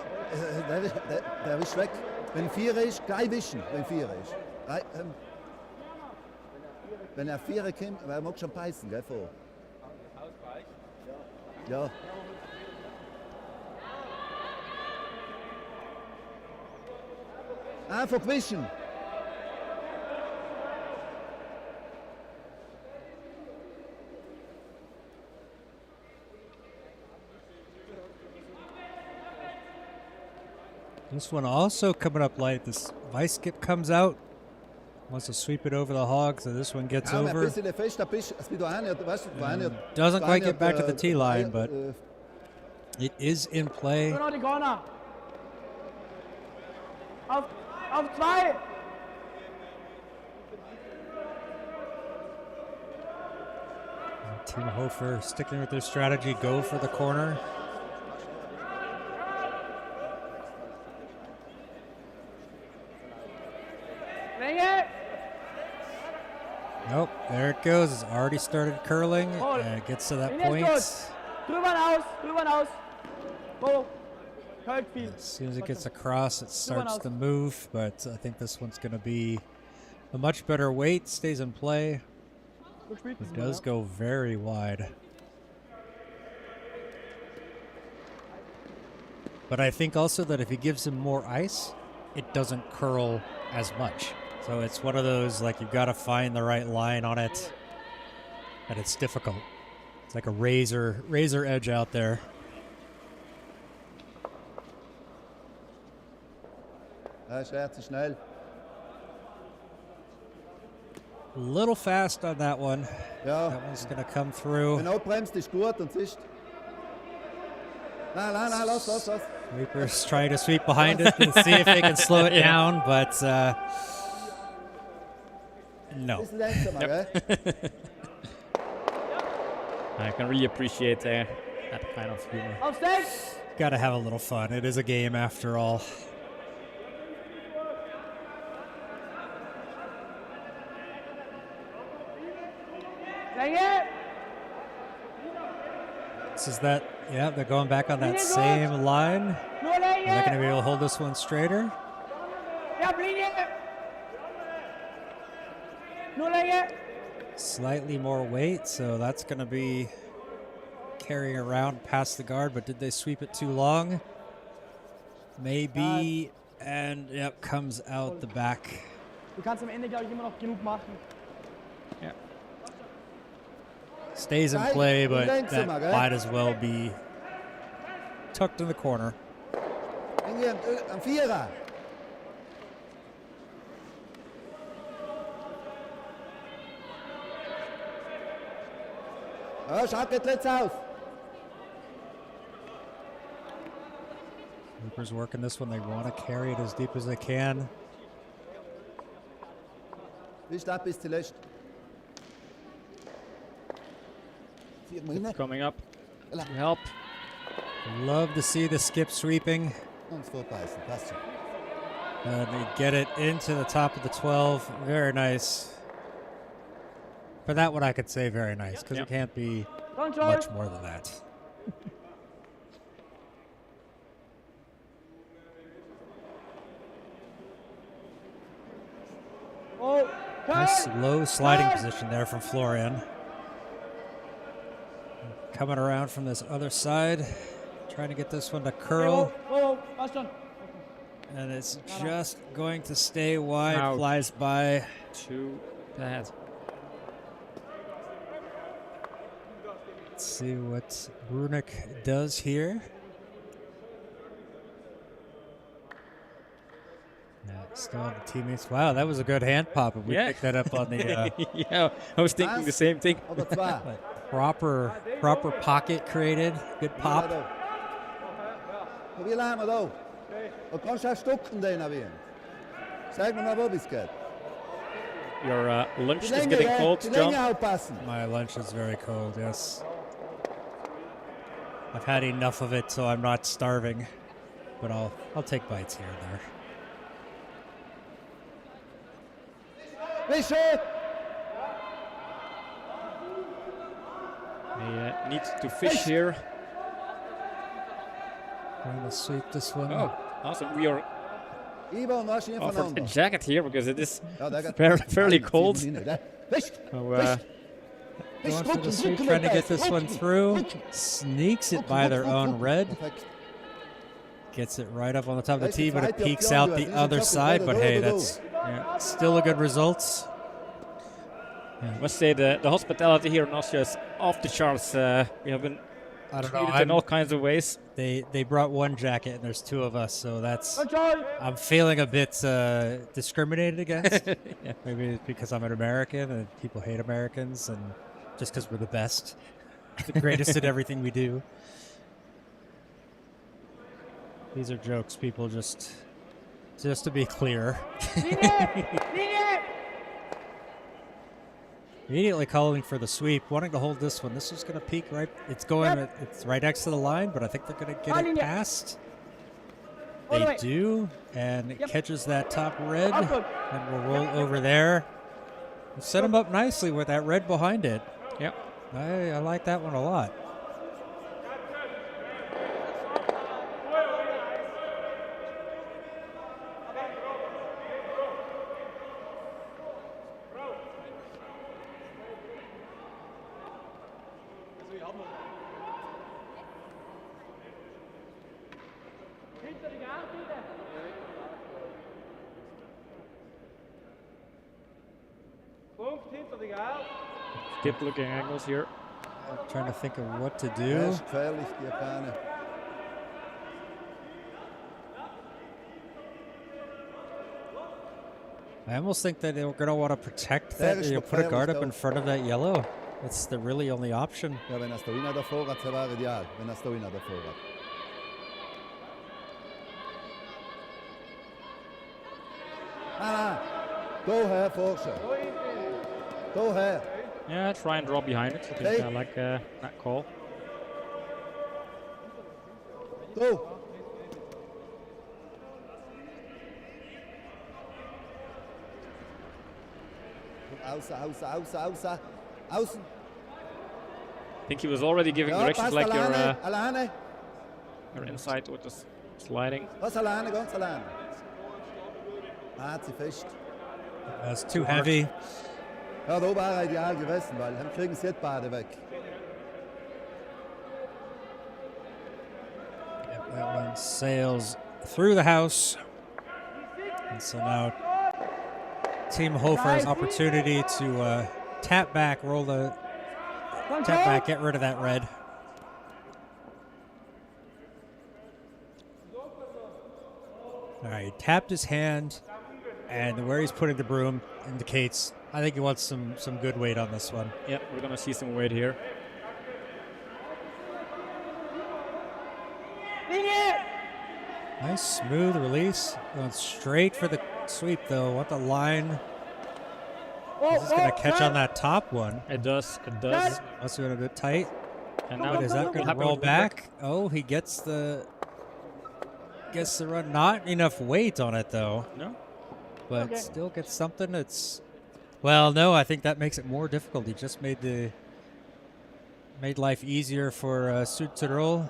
S4: der ist weg. Wenn 4 ist, gleich wischen, wenn 4 ist. Wenn er 4 kommt, er mag schon beißen, gell, vor. Ja. Einfach wischen.
S1: This one also coming up light. This vice skip comes out. Wants to sweep it over the hog, so this one gets
S4: Ja, ein
S1: over.
S4: bisschen fest, ein bisschen, es wieder einer, weißt du, einer.
S1: Doesn't quite get back to the T line, but it is in play.
S3: Nur noch die Corner. Auf 2.
S1: Team Hofer sticking with their strategy, go for the corner.
S3: Länge.
S1: Nope, there it goes. It's already started curling,
S3: Hold.
S1: and it gets to that
S3: Linie
S1: point.
S3: ist gut. Drüber hinaus. Go. Kalt viel.
S1: As soon as it gets across, it starts to move, but I think this one's going to be a much better weight, stays in play.
S3: Gut gespielt.
S1: It does go very wide. But I think also that if he gives him more ice, it doesn't curl as much. So it's one of those, like, you've got to find the right line on it, and it's difficult. It's like a razor edge out there.
S4: Ja, schwer zu schnell.
S1: A little fast on that one.
S4: Ja,
S1: That one's going to come through.
S4: wenn er bremst, ist gut und ist. Nein, lass.
S1: Reaper's trying to sweep behind it and see if they can slow it down, but no.
S4: Bisschen langsamer, gell?
S2: I can really appreciate that kind of humor.
S3: Auf 6.
S1: Got to have a little fun. It is a game after all.
S3: Länge.
S1: This is that, yeah, they're going back on that same line.
S3: Nur
S1: Are they going to
S3: Länge.
S1: be able to hold this one straighter?
S3: Ja, Linie. Nur Länge.
S1: Slightly more weight, so that's going to be carrying around past the guard, but did they sweep it too long? Maybe. And, yep, comes out the back.
S3: Du kannst am Ende, glaube ich, immer noch genug machen.
S1: Stays in play, but that might as well be tucked in the corner.
S4: Am Vierer. Ja, schaut jetzt aus.
S1: Hoopers working this one. They want to carry it as deep as they can.
S4: Bis da bis zuletzt.
S2: Coming up to help.
S1: Love to see the skip sweeping.
S4: Uns vorbeißen, passt schon.
S1: And they get it into the top of the 12. Very nice. For that one, I could say very nice, because it can't be much more than that. Nice low sliding position there from Florian. Coming around from this other side, trying to get this one to curl. And it's just going to stay wide,
S2: Out.
S1: flies by.
S2: Too bad.
S1: Let's see what Brunick does here. Yeah, still have the teammates. Wow, that was a good hand pop. If we picked that up on the
S2: yeah, I was thinking the same thing.
S4: Oder zwei.
S1: proper pocket created. Good pop.
S4: Wie lange da? Du kannst auch Stucken den erwähnen. Sag mir mal, wo es geht.
S2: Your lunch
S4: Die
S2: is
S4: Länge,
S2: getting
S4: gell?
S2: cold,
S4: Die
S2: John.
S4: Länge aufpassen.
S1: My lunch is very cold, yes. I've had enough of it, so I'm not starving. But I'll take bites here and there.
S4: Bishop!
S2: They need to fish here.
S1: Trying to sweep this one.
S2: Oh, awesome. We are
S4: Ivo und Maschinen
S2: offered a
S4: voneinander.
S2: jacket here because it is
S4: Ja, der geht-
S2: fairly
S4: Nein,
S2: cold.
S4: zieh ihn rein, gell? Fisch!
S2: So,
S1: Going for the sweep, trying to get this one through. Sneaks it by their own red.
S4: Perfekt.
S1: Gets it right up on the top of the tee, but it peeks out the other side. But hey, that's still a good result.
S2: I must say the hospitality here in Austria is off the charts. We have been
S1: I don't know.
S2: treated in all kinds of ways.
S1: They brought one jacket and there's two of us, so that's I'm feeling a bit discriminated against.
S2: Yeah.
S1: Maybe it's because I'm an American and people hate Americans, and just because we're the best, the greatest at everything we do. These are jokes, people. Just to be clear. Immediately calling for the sweep, wanting to hold this one. This is going to peak right. It's going. It's right next to the line, but I think they're going to get it past. They do, and it catches that top red, and will roll over there. Set him up nicely with that red behind it.
S2: Yep.
S1: I like that one a lot.
S2: Skip looking angles here.
S1: Trying to think of what to
S4: Ja,
S1: do.
S4: ist gefährlich, die Japaner.
S1: I almost think that they're going to want to protect
S4: Fair
S1: that.
S4: is
S1: You
S4: what
S1: put a
S4: fair
S1: guard
S4: is,
S1: up in
S4: though.
S1: front of that yellow. It's the really only option.
S4: Ja, wenn das da innen davor hat, wäre ideal. Wenn das da innen davor hat. Go her, Forscher. Go her.
S2: Yeah, try and draw behind it. I think
S4: Hey.
S2: I like that call.
S4: Go. Außen.
S2: I think he was already giving
S4: Ja,
S2: directions
S4: passt
S2: like
S4: alleine.
S2: your inside with the sliding.
S4: Was alleine, ganz alleine. Hat sie fest.
S1: That's too heavy.
S4: Ja, da war ideal gewesen, weil dann kriegen sie jetzt beide weg.
S1: That one sails through the house. And so now Team Hofer has opportunity to tap back, tap back, get rid of that red. All right, he tapped his hand, and where he's putting the broom indicates, I think he wants some good weight on this one.
S2: Yeah, we're gonna see some weight here.
S1: Nice smooth release. Going straight for the sweep though. Want the line. Is this gonna catch on that top one?
S2: It does. It does.
S1: Must have been a bit tight.
S2: And now
S1: Is that gonna roll back? Oh, he gets the run. Not enough weight on it though.
S2: No.
S1: But still gets something. Well, no, I think that makes it more difficult. He just made life easier for Südtirol.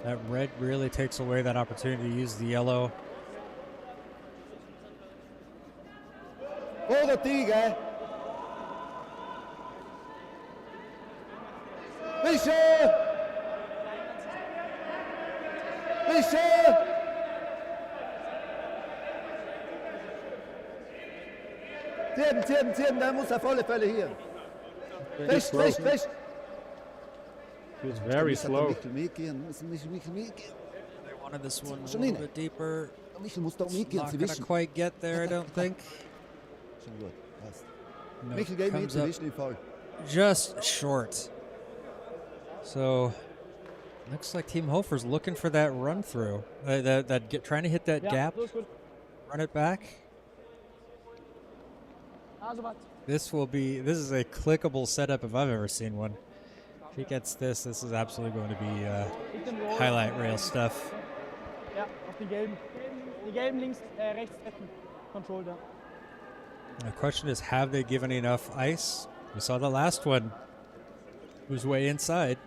S1: That red really takes away that opportunity to use the yellow.
S4: Over Tiger. Michel! Michel! Tieren, der muss auf alle Fälle hier. Fest.
S2: He's very slow.
S4: Michel.
S1: They wanted this one a little bit deeper.
S4: Michel muss doch mitgehen,
S1: Not
S4: Sie
S1: gonna
S4: wissen.
S1: quite get there, I don't think.
S4: Schon gut, passt.
S1: No,
S4: Michel geht mit,
S1: comes
S4: Sie
S1: up
S4: wissen im Fall.
S1: just short. So looks like Team Hofer's looking for that run through. Trying to hit that gap, run it back. This is a clickable setup if I've ever seen one. If he gets this is absolutely going to be highlight rail stuff.
S3: Ja, auf die gelben. Die gelben links, rechts treffen. Controlled, ja.
S1: The question is, have they given enough ice? We saw the last one was way inside.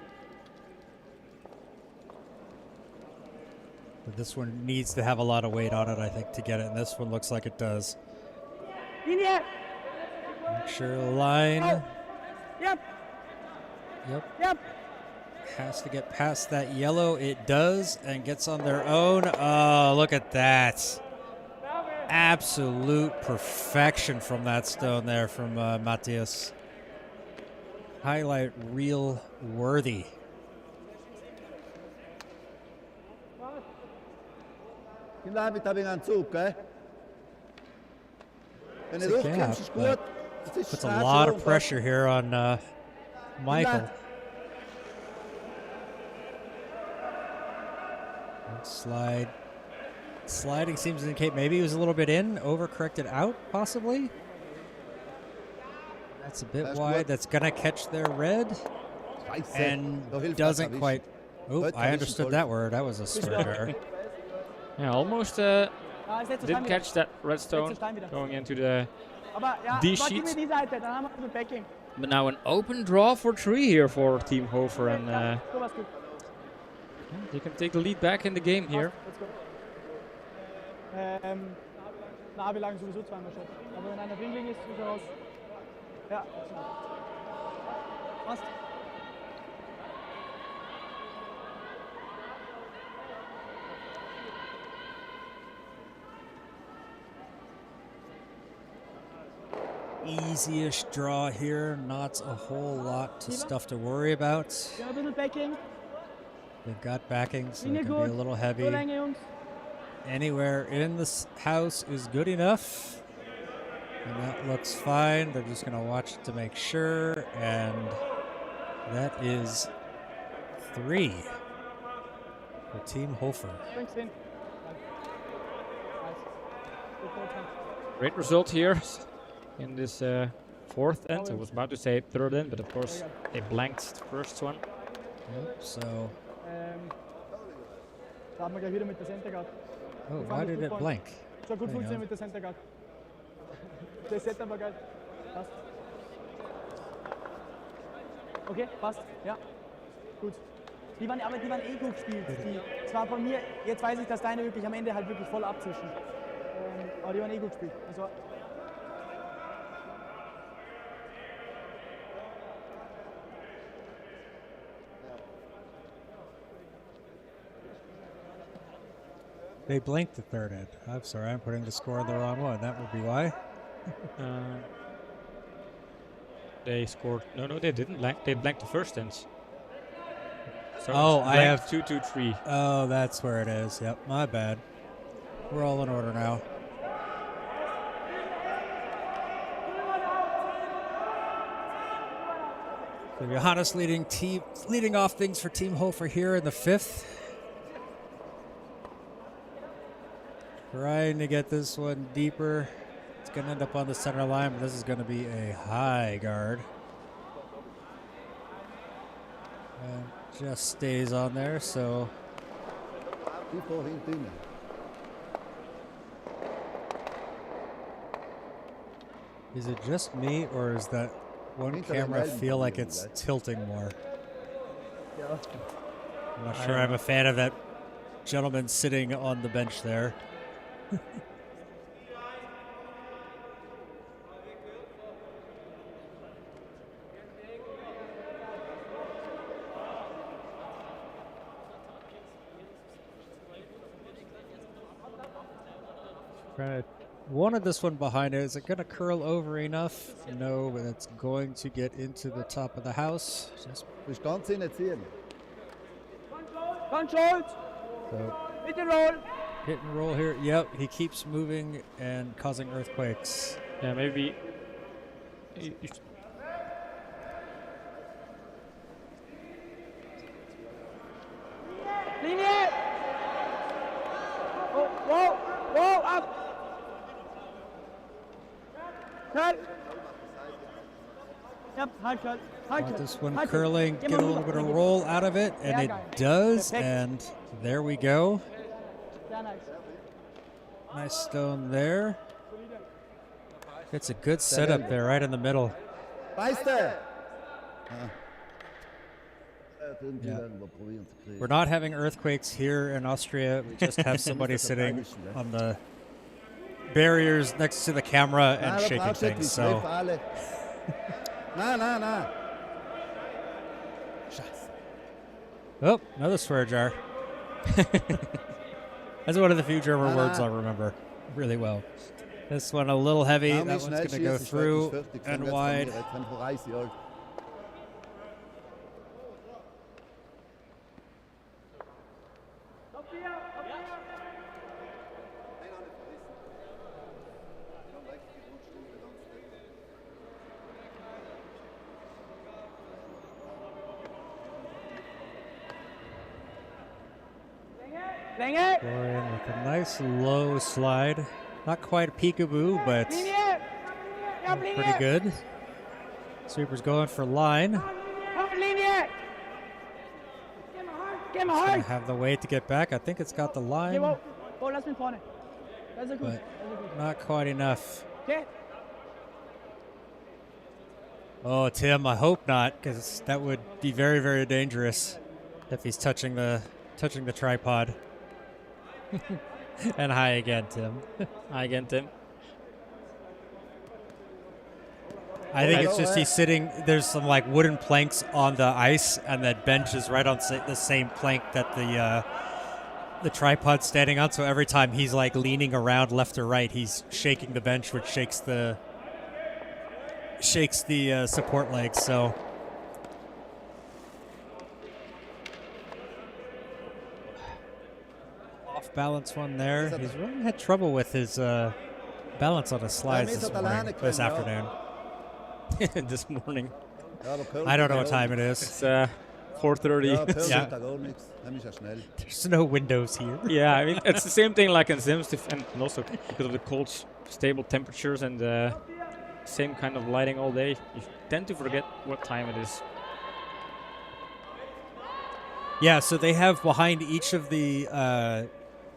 S1: But this one needs to have a lot of weight on it, I think, to get it. And this one looks like it does.
S3: Linie!
S1: Make sure the line.
S3: Yep!
S1: Yep. Has to get past that yellow. It does, and gets on their own. Oh, look at that. Absolute perfection from that stone there from Matthias. Highlight reel worthy.
S4: Im Damit habe ich einen Zug, gell? Wenn du
S1: It's a
S4: durchkommst,
S1: gap,
S4: ist
S1: but
S4: gut. Es ist
S1: puts a
S4: Straße
S1: lot
S4: hoch,
S1: of pressure here on Michael. Sliding seems to indicate maybe he was a little bit in, overcorrected out, possibly. That's a bit
S4: That's
S1: wide.
S4: good.
S1: That's gonna catch their red,
S4: Scheiße.
S1: and
S4: Da hilft
S1: doesn't
S4: das
S1: quite. Oh,
S4: Gut
S1: I
S4: erwischen,
S1: understood
S4: toll.
S1: that word. That was a swear jar.
S2: Yeah, almost
S3: Ah, ist jetzt der
S2: didn't
S3: Stein
S2: catch that red
S3: Jetzt
S2: stone
S3: der Stein wieder.
S2: going into the.
S3: Aber ja,
S2: Die
S3: aber gib mir
S2: Sheets.
S3: die Seite, dann haben wir mit Backing.
S2: But now an open draw for 3 here for Team Hofer, and
S3: So was gut.
S2: they can take the lead back in the game here.
S3: Let's go. Na, wir lagen sowieso zweimal schon. Aber wenn einer Dribbling ist, ist er raus. Ja. Passt.
S1: Easiest draw here. Not a whole lot to stuff to worry about.
S3: Ja, ein bisschen Backing.
S1: They've got backing, so
S3: Linie
S1: it can be a
S3: gut.
S1: little
S3: So
S1: heavy.
S3: Länge, Jungs.
S1: Anywhere in this house is good enough. And that looks fine. They're just going to watch it to make sure. And that is 3 for Team Hofer.
S3: Bring's hin. Nice. Good goal, Tom.
S2: Great result here in this fourth end. I was about to say third end, but of course they blanked the first one.
S1: Yep, so,
S3: Da haben wir gleich wieder mit der Center gehabt.
S1: oh, why did it blank?
S3: So gut
S1: Hang
S3: funktioniert
S1: on.
S3: mit der Center Guard. Der Setter war geil. Passt. Okay, passt. Ja. Gut. Die waren eh gut gespielt. Es war von mir, jetzt weiß ich, dass deine wirklich am Ende halt wirklich voll abzischen. Aber die waren eh gut gespielt. Also,
S1: They blanked the third end. I'm sorry, I'm putting the score on the wrong one. That would be why.
S2: They scored. No, they didn't blank. They blanked the first ends. So
S1: Oh, I have
S2: 2-2-3.
S1: Oh, that's where it is. Yep, my bad. We're all in order now. So Johannes leading off things for Team Hofer here in the 5th. Trying to get this one deeper. It's going to end up on the center line, but this is going to be a high guard. And just stays on there, so... Is it just me, or is that one camera feel like it's tilting more? I'm not sure I'm a fan of that gentleman sitting on the bench there. Wanted this one behind it. Is it going to curl over enough? No, but it's going to get into the top of the house. Just
S3: Controlled.
S1: so
S3: Hit and roll.
S1: hit and roll here. Yep, he keeps moving and causing earthquakes.
S2: Yeah, maybe. You should-
S3: Linie. Oh, whoa, whoa, up. Cut. Yep, hard cut. Hard
S1: Want
S3: cut.
S1: this one
S3: hard cut.
S1: curling,
S3: Geh
S1: get a
S3: mal
S1: little
S3: rüber,
S1: bit of
S3: bring it.
S1: roll out of it, and
S3: Sehr
S1: it
S3: geil.
S1: does,
S3: Perfekt.
S1: and there we go.
S3: Sehr nice.
S1: Nice stone there. It's a good setup there, right in the middle. We're not having earthquakes here in Austria. We just have somebody sitting on the barriers next to the camera and shaking things. So oh, another swear jar. That's one of the few German words I'll remember really well. This one a little heavy. That one's going to go through and wide.
S3: Länge.
S1: Florian with a nice low slide. Not quite a peekaboo, but
S3: Linie. Ja, Linie.
S1: pretty good. Sweeper's going for line.
S3: Auf Linie. Geh mal
S1: Gonna
S3: hard.
S1: have the weight to get back. I think it's got the
S3: Geh,
S1: line,
S3: wow. Oh, lass mich vorne. Das ist gut.
S1: but
S3: Das ist gut.
S1: not quite enough.
S3: Okay.
S1: Oh, Tim, I hope not, because that would be very, very dangerous if he's touching the tripod. And high again, Tim.
S2: Hi again, Tim.
S1: I think it's just he's sitting. There's some like wooden planks on the ice, and that bench is right on the same plank that the tripod's standing on. So every time he's like leaning around left or right, he's shaking the bench, which shakes the support legs. So off balance one there. He's really had trouble with his balance on the slides this afternoon.
S2: This morning.
S1: I don't know what time it is.
S2: It's 4:30.
S1: Yeah. There's no windows here.
S2: Yeah, I mean it's the same thing like in Sims, and also because of the cold, stable temperatures and same kind of lighting all day, you tend to forget what time it is.
S1: Yeah, so they have behind each of the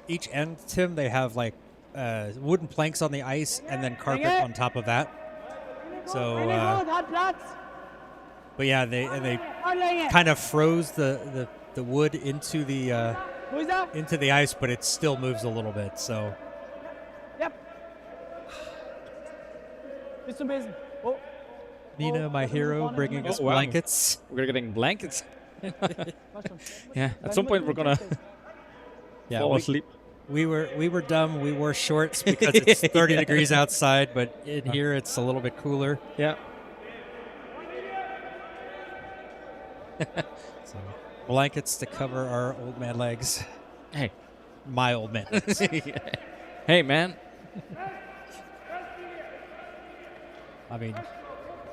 S1: each end, Tim, they have like wooden planks on the ice and then carpet on top of that. So,
S3: Hat Platz.
S1: but yeah, they
S3: Anlänge.
S1: kind of froze the wood into the
S3: Wo ist er?
S1: into the ice, but it still moves a little bit. So
S3: Yep. Bis zum Besen. Oh.
S1: Nina, my hero, bringing us
S2: Oh, wow.
S1: blankets.
S2: We're getting blankets.
S3: Was schon.
S2: Yeah, at some point we're gonna
S1: Yeah,
S2: fall asleep.
S1: we were dumb. We wore shorts because it's 30 degrees outside, but in here it's a little bit cooler.
S2: Yeah.
S1: So, blankets to cover our old man legs.
S2: Hey.
S1: My old man legs.
S2: Hey, man.
S1: I mean,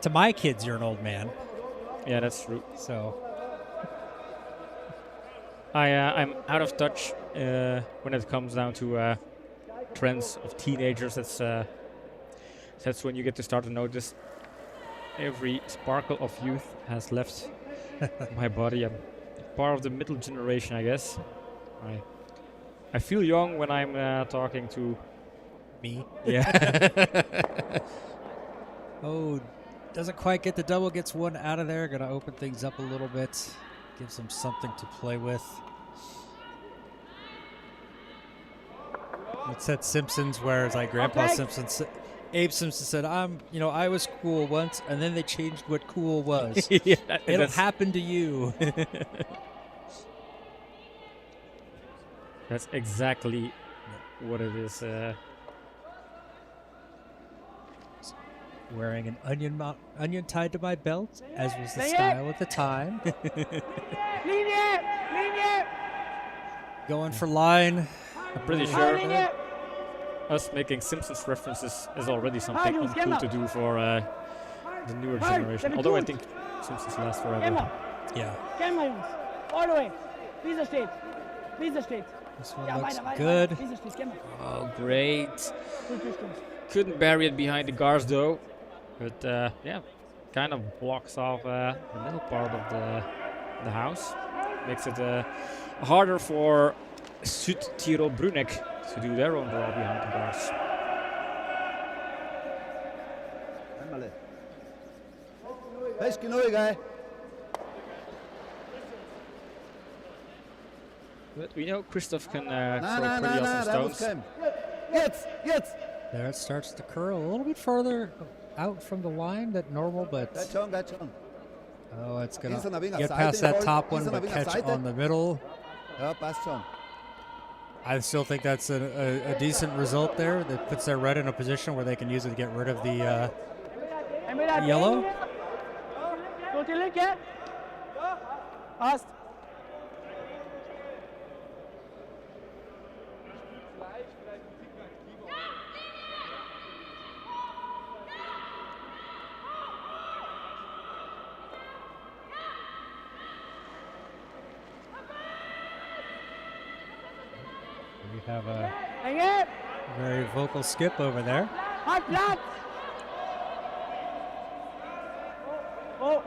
S1: to my kids, you're an old man.
S2: Yeah, that's true.
S1: So
S2: I'm out of touch when it comes down to trends of teenagers. That's when you get to start to notice every sparkle of youth has left my body. I'm part of the middle generation, I guess. I feel young when I'm talking to
S1: me.
S2: Yeah.
S1: Oh, doesn't quite get the double. Gets one out of there. Going to open things up a little bit. Gives them something to play with. It's that Simpsons where it's like Grandpa Simpson, Abe Simpson said, I was cool once, and then they changed what cool was.
S2: Yeah,
S1: it'll happen to you.
S2: That's exactly what it is.
S1: Wearing an onion tied to my belt, as was the style at the time. Going for line.
S2: I'm pretty sure us making Simpsons references is already something uncool to do for the newer generation. Although I think Simpsons last forever.
S1: Yeah.
S3: Kämmer, Jungs. All the way. Visa steht. Visa steht.
S1: This one looks good.
S3: Visa steht. Kämmer.
S2: Oh, great.
S3: Gut durchkommst.
S2: Couldn't bury it behind the guards though. But yeah, kind of blocks off the middle part of the house. Makes it harder for Südtirol Bruneck to do their own draw behind the guards.
S4: Einmal. Fest genug, ey.
S2: But we know Christoph can
S4: Nein,
S2: throw
S4: nein,
S2: pretty
S4: nein,
S2: awesome
S4: nein, der muss
S2: stones.
S4: kommen. Jetzt.
S1: There it starts to curl a little bit further out from the line than normal, but
S4: Geht schon.
S1: oh, it's going
S4: Ist er noch
S1: to
S4: wegen
S1: get
S4: auf
S1: past
S4: Seite
S1: that
S4: rollt?
S1: top one,
S4: Ist er noch
S1: but
S4: wegen auf
S1: catch
S4: Seite?
S1: on the middle.
S4: Ja, passt schon.
S1: I still think that's a decent result there. That puts their red in a position where they can use it to get rid of the yellow.
S3: Gut die Linke. Passt.
S1: We have a
S3: Enge.
S1: very vocal Skip over there.
S3: Halt Platz. Oh.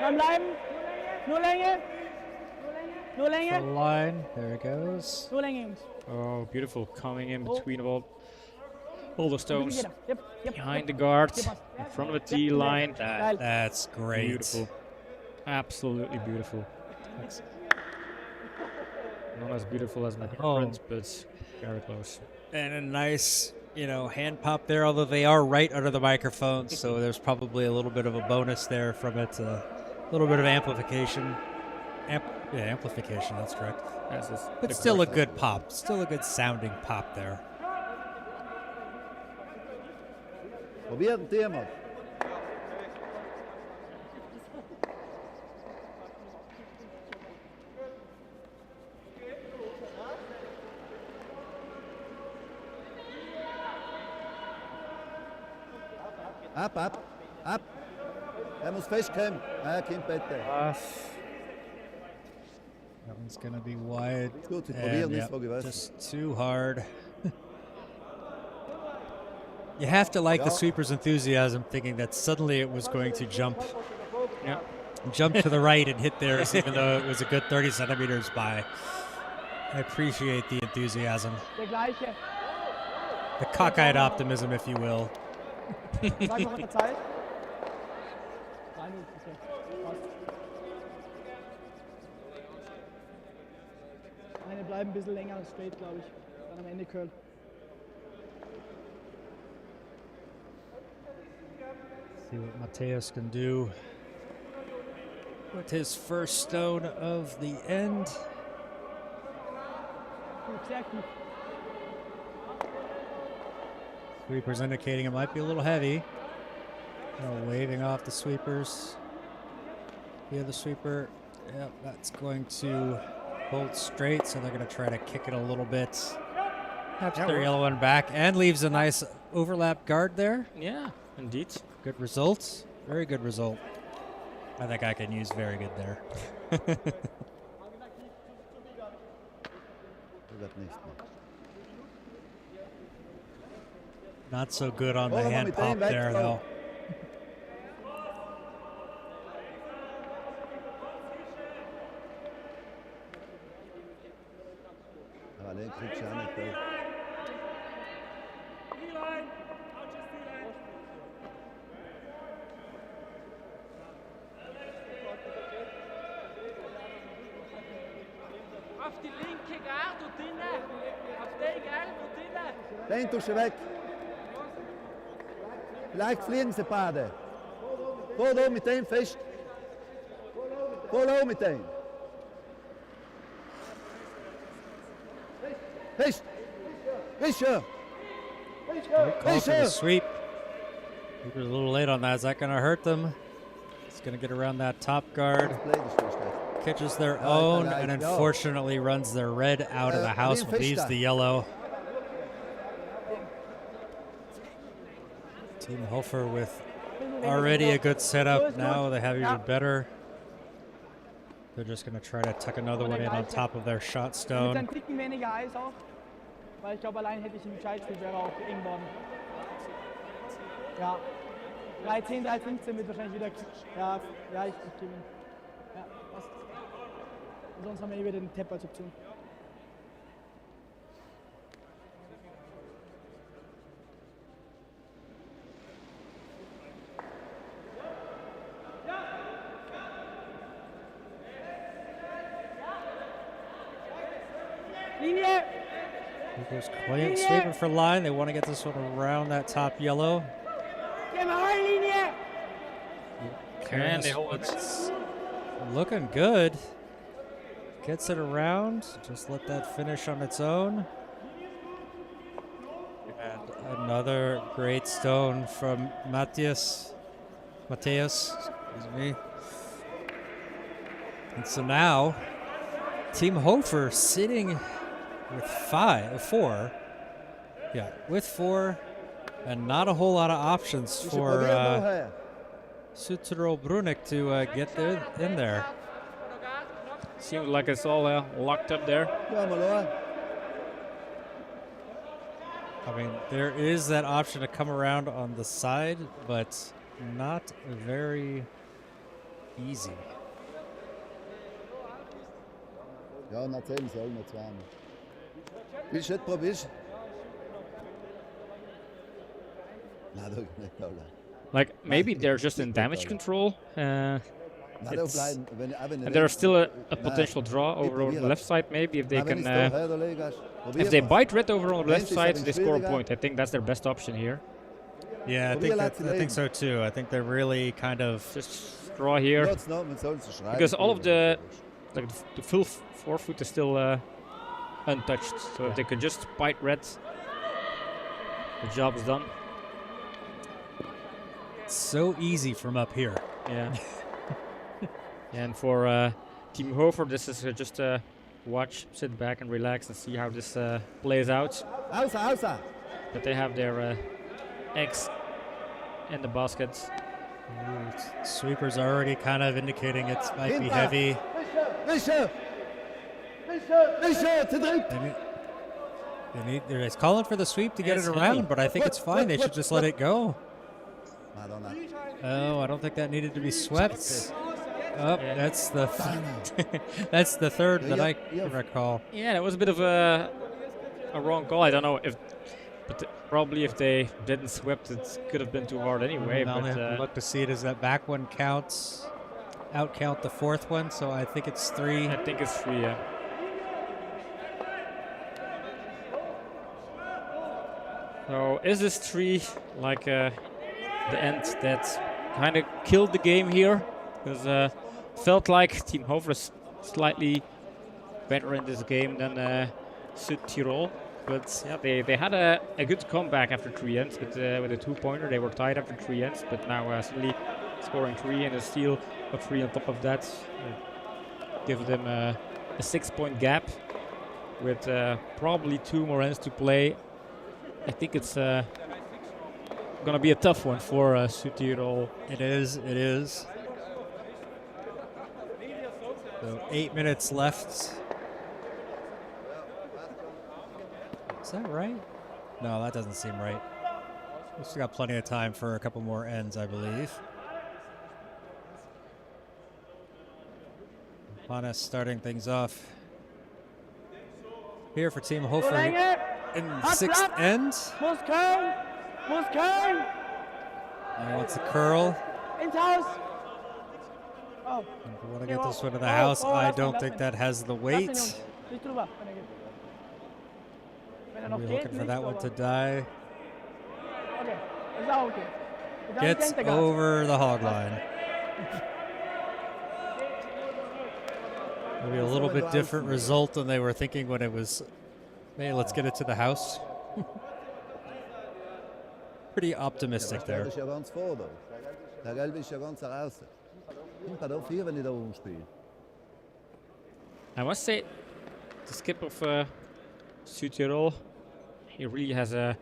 S3: Dranbleiben. Nur Länge. Nur
S1: The
S3: Länge.
S1: line, there it goes.
S3: Nur Länge, Jungs.
S2: Oh, beautiful. Coming in between all the stones.
S3: Yep.
S2: Behind the guards, in front of the tee line.
S1: That's great.
S2: Beautiful. Absolutely beautiful. Not as beautiful as my friends, but very close.
S1: And a nice, hand pop there, although they are right under the microphone, so there's probably a little bit of a bonus there from it. A little bit of amplification. Amplification, that's correct. But still a good pop. Still a good sounding pop there.
S4: Probieren die mal. Ab. Er muss festkommen. Kommt bitte.
S1: That one's going to be wide.
S4: Gut, ich
S1: And,
S4: probiere
S1: yeah,
S4: nicht, wo gewesen.
S1: just too hard. You have to like the sweeper's enthusiasm, thinking that suddenly it was going to jump to the right and hit theirs, even though it was a good 30 centimeters by. I appreciate the enthusiasm.
S3: Der gleiche.
S1: The cockeyed optimism, if you will.
S3: Sag noch eine Zeit. 3 Minuten bis jetzt. Passt. Meine bleiben ein bisschen länger straight, glaube ich. Dann am Ende Curl.
S1: See what Mateus can do with his first stone of the end.
S3: sehr aktiv.
S1: Sweepers indicating it might be a little heavy. Waving off the sweepers. Via the sweeper. Yep, that's going to hold straight, so they're going to try to kick it a little bit. Taps their yellow one back and leaves a nice overlap guard there.
S2: Yeah, indeed.
S1: Good result. Very good result. I think I can use very good there.
S4: Das wird nicht mehr.
S1: Not so good on the
S4: Oh,
S1: hand
S4: mit
S1: pop
S4: dem weg,
S1: there,
S4: oh.
S1: though.
S4: Aber den kriegst du auch nicht durch.
S5: Auf die linke Gard und drinnen. Auf den Gelb und drinnen.
S4: Den tust du weg. Vielleicht fliegen sie beide. Voll da mit dem fest. Voll da mit dem. Fest. Fischer.
S1: Call for the sweep. Sweeper's a little late on that. Is that going to hurt them? It's going to get around that top guard. Catches their own and unfortunately runs their red out of the house, but leaves the yellow. Team Hofer with already a good setup. Now they have even better. They're just going to try to tuck another one in on top of their shot
S3: Mit
S1: stone.
S3: einem Ticken weniger Eis auch. Weil ich glaube, allein hätte ich ihn gescheit gespielt, wäre auch eng worden. Ja. 3-10, 3-15 wird wahrscheinlich wieder. Ja, ich gebe ihn. Ja, passt. Und sonst haben wir wieder den Tap als Option. Linie!
S1: Goes clean, sweeping for line. They want to get this one around that top yellow.
S3: Geh mal rein, Linie!
S2: And they hold it.
S1: It's looking good. Gets it around. Just let that finish on its own. And another great stone from Mateus, excuse me. And so now, Team Hofer sitting with four. Yeah, with four, and not a whole lot of options for Sutro Brunik to get in there.
S2: Seems like it's all locked up there.
S1: I mean, there is that option to come around on the side, but not very easy.
S4: Ja, nach 10 soll noch zweimal. Willst du nicht probieren? Nein, das ist nicht toll.
S2: Like maybe they're just in damage control.
S4: Nein, da
S2: It's-
S4: bleiben.
S2: And there's still a potential draw over on the left side. Maybe if they can, if they bite red over on the left side, they score a point. I think that's their best option here.
S1: Yeah, I
S4: Probeer
S1: think,
S4: laten
S1: I think
S4: leven.
S1: so too. I think they're really kind of
S2: Just draw here because all of the the full forefoot is still untouched. So if they could just bite red, the job's done.
S1: so easy from up here.
S2: Yeah. And for Team Hofer, this is just watch, sit back and relax and see how this plays out.
S4: Außer.
S2: But they have their eggs in the baskets.
S1: Sweeper's already kind of indicating it might be
S4: Hinter.
S1: heavy.
S4: Fischer, zu dritt.
S1: They're calling for the sweep to get
S2: It's
S1: it
S2: heavy.
S1: around, but I think it's fine. They should just let it go.
S4: Madonna.
S1: Oh, I don't think that needed to be swept. Oh,
S2: Yeah.
S1: that's the that's the third that I
S4: Yeah.
S1: can recall.
S2: Yeah, that was a bit of a wrong call. I don't know if, but probably if they didn't swept, it could have been too hard anyway.
S1: Now they
S2: But
S1: have to look to see it as that back one counts, out count the fourth one. So I think it's 3.
S2: I think it's 3. Yeah. So is this 3 like the end that kind of killed the game here? Because felt like Team Hofer is slightly better in this game than Südtirol. But yeah, they had a good comeback after 3 ends with a 2-pointer. They were tied after 3 ends, but now suddenly scoring 3 and a steal of 3 on top of that. Give them a 6-point gap with probably 2 more ends to play. I think it's gonna be a tough one for Südtirol.
S1: It is. It is. So 8 minutes left. Is that right? No, that doesn't seem right. We still got plenty of time for a couple more ends, I believe. Hannes starting things off here for Team Hofer in the 6th end.
S3: Muss Köln! Muss Köln!
S1: He wants a curl.
S3: Ins Haus! Oh.
S1: We want to get this one to the house. I don't think that has the weight.
S3: Nicht drüber, wenn er geht. Wenn er noch
S1: We're
S3: geht,
S1: looking for
S3: nicht,
S1: that one
S3: aber-
S1: to die.
S3: Okay, ist auch okay. Und dann
S1: Gets
S3: denkt er gar nicht.
S1: over the hog line. Maybe a little bit different result than they were thinking when it was, hey, let's get it to the house. Pretty optimistic
S4: Der
S1: there.
S4: ist ja ganz vor da. Der Gelbe ist ja ganz draußen. Ich kann auch 4, wenn ich da rumspiele.
S2: I must say, the skip of Südtirol, he really has a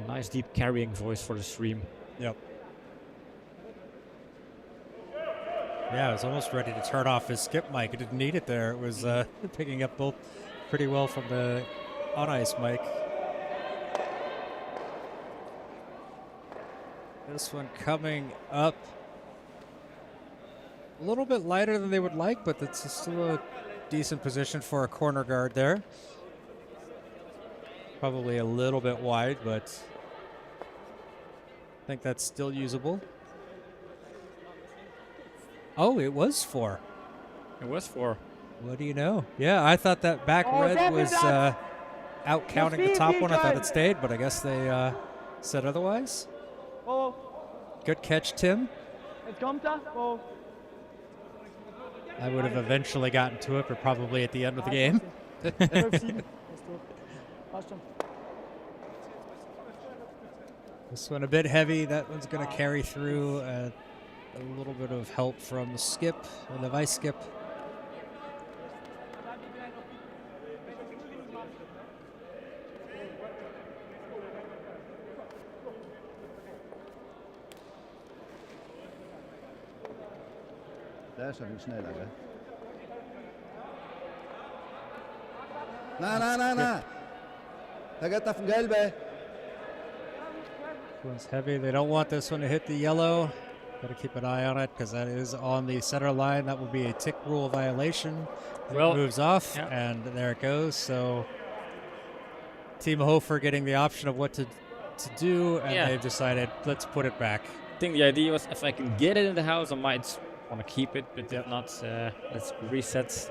S2: nice deep carrying voice for the stream.
S1: Yep. Yeah, I was almost ready to turn off his skip mic. It didn't need it there. It was picking up both pretty well from the on-ice mic. This one coming up a little bit lighter than they would like, but it's still a decent position for a corner guard there. Probably a little bit wide, but I think that's still usable. Oh, it was 4.
S2: It was 4.
S1: What do you know? Yeah, I thought that back
S3: Oh,
S1: red
S3: sehr
S1: was
S3: viel Platz.
S1: out counting the
S3: viel,
S1: top
S3: viel
S1: one. I thought
S3: Gold.
S1: it stayed, but I guess they said otherwise.
S3: Oh,
S1: Good catch, Tim.
S3: jetzt kommt er. Oh.
S1: I would have eventually gotten to it, but probably at the end of the game.
S3: 12-7. Ist durch. Passt schon.
S1: This one a bit heavy. That one's going to carry through. A little bit of help from the skip, or the vice skip.
S4: Der ist ein bisschen schneller, gell? Nein. Der geht auf den Gelben.
S1: This one's heavy. They don't want this one to hit the yellow. Got to keep an eye on it because that is on the center line. That will be a tick rule violation. It
S2: Well,
S1: moves off,
S2: yeah.
S1: and there it goes. So Team Hofer getting the option of what to do, and
S2: Yeah.
S1: they've decided, let's put it back.
S2: I think the idea was if I can get it in the house, I might want to keep it, but if not, let's reset.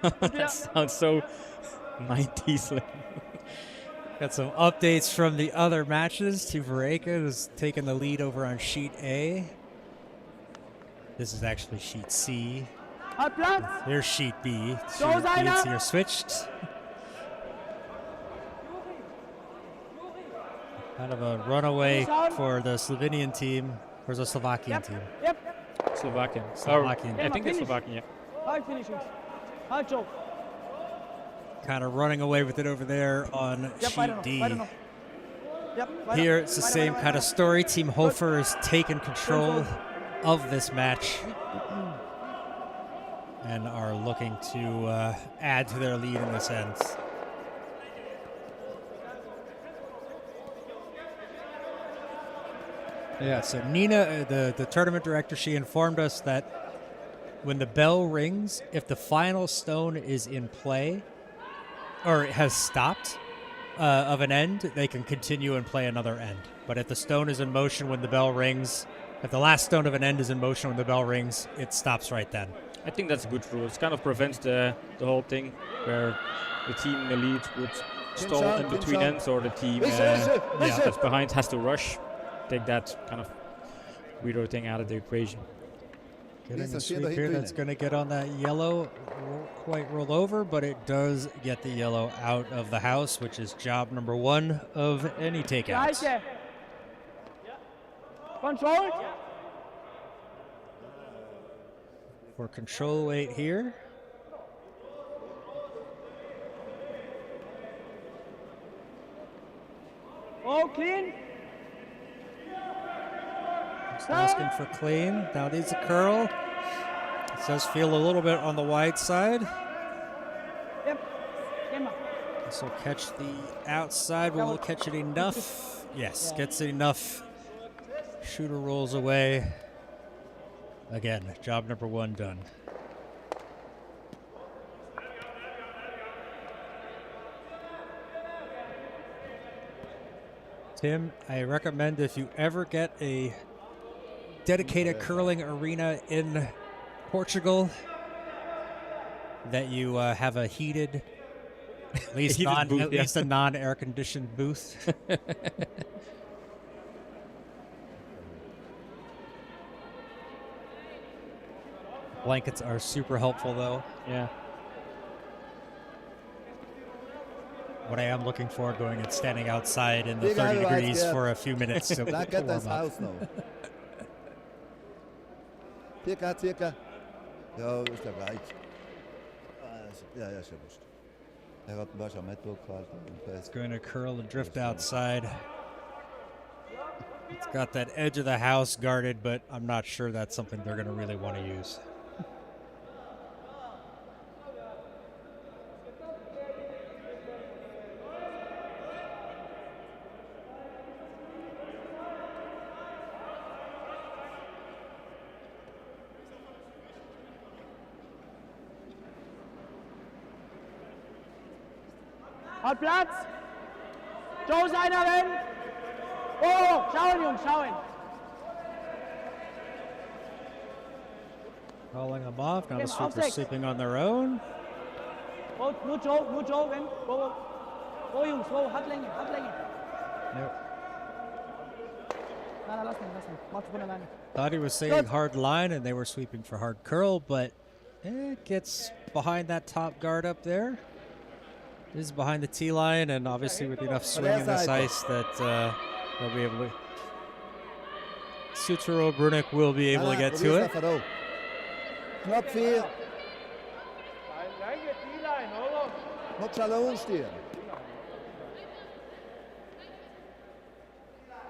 S2: That sounds so 90s.
S1: Got some updates from the other matches. Team Vareka has taken the lead over on Sheet A. This is actually Sheet C.
S3: Hat Platz.
S1: Here's Sheet B.
S3: So
S1: Sheet B and
S3: seiner.
S1: C are switched. Kind of a runaway for the Slovenian team, or the Slovakian team.
S3: Yep.
S2: Slovakian.
S1: Slovakian.
S2: I think it's
S3: Finish.
S2: Slovakian, yeah.
S3: Halt finishing. Halt Joe.
S1: Kind of running away with it over there on
S3: Yep,
S1: Sheet
S3: weiter noch.
S1: D.
S3: Weiter noch. Yep, weiter.
S1: Here it's the
S3: Weiter,
S1: same
S3: weiter,
S1: kind of
S3: weiter.
S1: story. Team Hofer has taken control of this match and are looking to add to their lead in this end. Yeah, so Nina, the tournament director, she informed us that when the bell rings, if the final stone is in play or it has stopped of an end, they can continue and play another end. But if the stone is in motion when the bell rings, if the last stone of an end is in motion when the bell rings, it stops right then.
S2: I think that's a good rule. It kind of prevents the whole thing where the team in the lead would stall
S4: shot,
S2: in
S4: team
S2: between
S4: shot.
S2: ends, or the team
S4: Listen.
S2: that's behind has to rush. Take that kind of weirdo thing out of the equation.
S1: Getting a
S4: Lisa,
S1: sweep
S4: Theodore,
S1: here
S4: hit
S1: that's
S4: winner.
S1: going to get on that yellow. Won't quite roll over, but it does get the yellow out of the house, which is job number 1 of any takeout.
S3: Gleiche. Control.
S1: For control weight here.
S3: Oh, clean.
S1: Just asking for clean. Now needs a curl. It does feel a little bit on the wide side.
S3: Yep. Geh mal.
S1: This will catch the outside. Will it catch it enough? Yes, gets it enough. Shooter rolls away. Again, job number 1 done. Tim, I recommend if you ever get a dedicated curling arena in Portugal, that you have a heated, at least,
S2: Heated booth,
S1: at least a non-air conditioned booth. Blankets are super helpful, though.
S2: Yeah.
S1: What I am looking for going and standing outside in the
S4: Big
S1: 30
S4: highlights,
S1: degrees
S4: yeah.
S1: for a few minutes to
S4: Da geht das
S1: warm up.
S4: Haus noch. Circa. Ja, ist ja gleich. Ja, ist ja wurscht. Hat was am Mittwoch gehalten.
S1: It's going to curl and drift outside. It's got that edge of the house guarded, but I'm not sure that's something they're going to really want to use.
S3: Hat Platz. Joe seiner rennen. Oh, schauen, Jungs, schauen.
S1: Calling them off. Now the
S3: Tim,
S1: sweepers
S3: aufsechs.
S1: sleeping on their own.
S3: Oh, nur Joe, rennen. Oh, Jungs, hat Länge.
S1: Nope.
S3: Nein, lass ihn. Mach von alleine.
S1: Thought he was saying hard line and they were sweeping for hard curl, but it gets behind that top guard up there. This is behind the tee line, and obviously with enough swing in this ice that they'll be able to. Sutro Brunek will be able to get to it.
S4: Knopf 4.
S5: Länge, D-Line, oder?
S4: Noch schnell umstehen.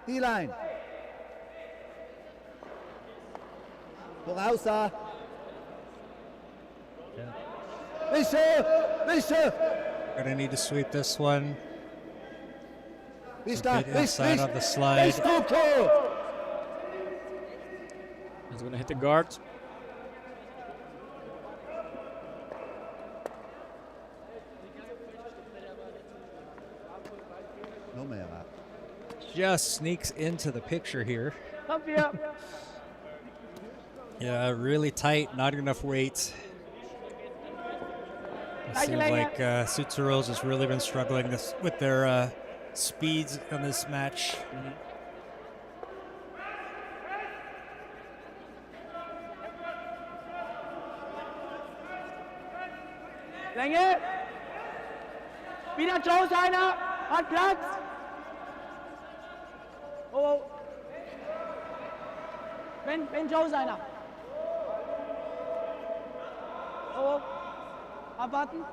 S4: D-Line. Voraus da. Wische.
S1: Gonna need to sweep this one.
S4: Wisch da.
S1: Get inside on the slide.
S4: Wisch, Kuko.
S2: He's going to hit the guard.
S4: No mehr.
S1: Just sneaks into the picture here.
S3: Komm, wir.
S1: Yeah, really tight, not enough weight. It seems like Sutsuro's has really been struggling with their speeds on this match.
S3: Länge. Wieder Joe seiner. Hat Platz. Oh. Ben Joe seiner. Oh. Abwarten.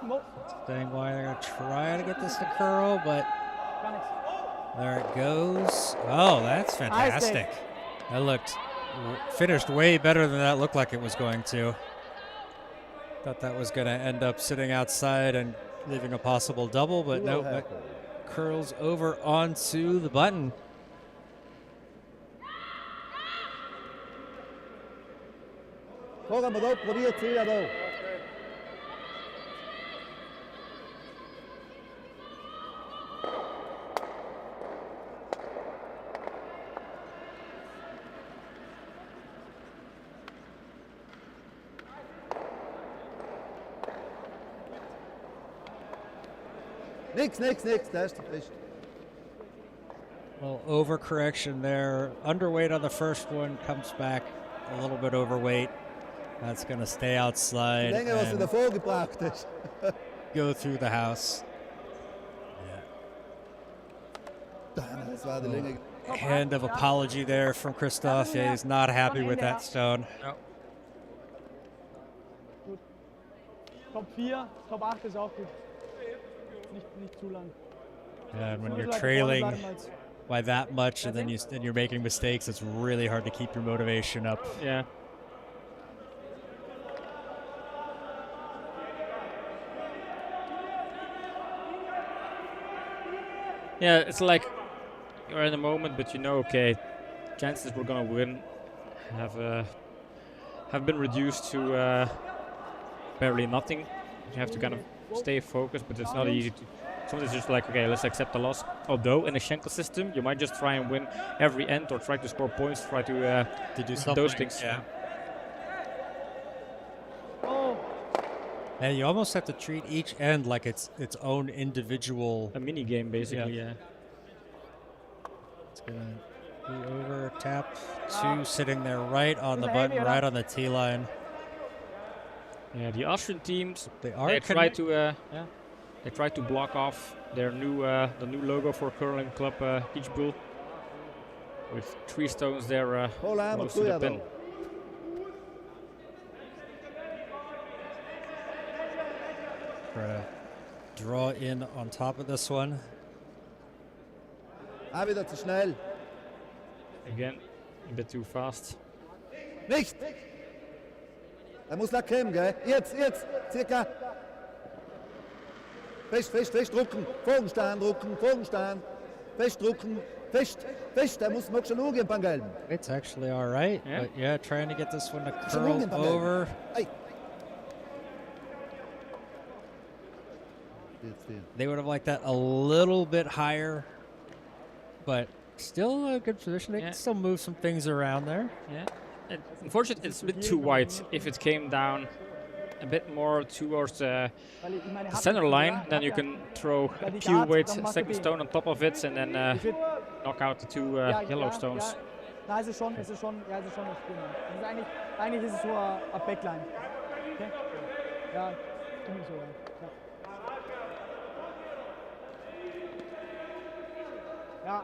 S3: Wo?
S1: Staying wide, they're gonna try to get this to curl, but
S3: Gar nichts.
S1: there it goes. Oh, that's fantastic. That looked finished way better than that looked like it was going to. Thought that was gonna end up sitting outside and leaving a possible double, but no, that curls over onto the button.
S4: Gucken wir da, probiert es wieder da. Nix, der ist frisch.
S1: Well, overcorrection there. Underweight on the first one, comes back a little bit overweight. That's going to stay outside
S4: Länge, was er
S1: and
S4: davor gebracht ist.
S1: go through the house.
S4: Das war die Länge.
S1: Hand of apology there from Christoph. Yeah, he's not happy with that stone.
S2: No.
S3: Gut. Top 4, Top 8 ist auch gut. Nicht zu lang.
S1: Yeah, and when
S3: So
S1: you're
S3: ein bisschen
S1: trailing
S3: weiter vorne bleiben als-
S1: by that much and then you're making mistakes, it's really hard to keep your motivation up.
S2: Yeah. Yeah, it's like you're in the moment, but you know, okay, chances we're gonna win have been reduced to barely nothing. You have to kind of stay focused, but it's not easy to. Sometimes it's just like, okay, let's accept the loss. Although in a Schenkel system, you might just try and win every end or try to score points, try to
S1: Do something.
S2: those things.
S1: Yeah.
S3: Oh,
S1: And you almost have to treat each end like it's its own individual.
S2: A mini game, basically. Yeah.
S1: It's gonna be over tap 2, sitting there right on the button, right on the T line.
S2: Yeah, the Austrian teams
S1: They are
S2: they try
S1: connect-
S2: to they try to block off their new the new logo for curling club Kitzbühel with 3 stones there
S4: Hol einmal
S2: close to
S4: zu,
S2: the
S4: ja,
S2: pin.
S4: da.
S1: Try to draw in on top of this one.
S4: Auch wieder zu schnell.
S2: Again, a bit too fast.
S4: Nicht! Er muss da kommen, gell? Jetzt, circa. Fest drucken. Vorgenstehen drucken, Vorgenstehen. Fest drucken, fest. Er muss noch schon schauen beim Gelben.
S1: It's actually all right,
S2: Yeah.
S1: but yeah, trying to get this one to
S4: Schon
S1: curl
S4: schauen beim Gelben.
S1: over.
S4: Hey. Jetzt.
S1: They would have liked that a little bit higher, but still a good position. They
S2: Yeah.
S1: can still move some things around there.
S2: Yeah. Unfortunately, it's a bit too wide. If it came down a bit more towards
S3: weil ich meine,
S2: the
S3: hab
S2: center
S3: jetzt
S2: line,
S3: gesagt,
S2: then you
S3: ja,
S2: can throw
S3: Ja,
S2: a
S3: die
S2: peel
S3: Darts,
S2: weight
S3: dann machst du
S2: second
S3: die.
S2: stone on top of it and then
S3: Ich würd-
S2: knock out the 2
S3: ja,
S2: yellow
S3: ja,
S2: stones.
S3: Ja. Na, es ist schon das Spiel. Das ist eigentlich ist es so eine Backline. Okay? Ja, ziemlich so, ja. Ja.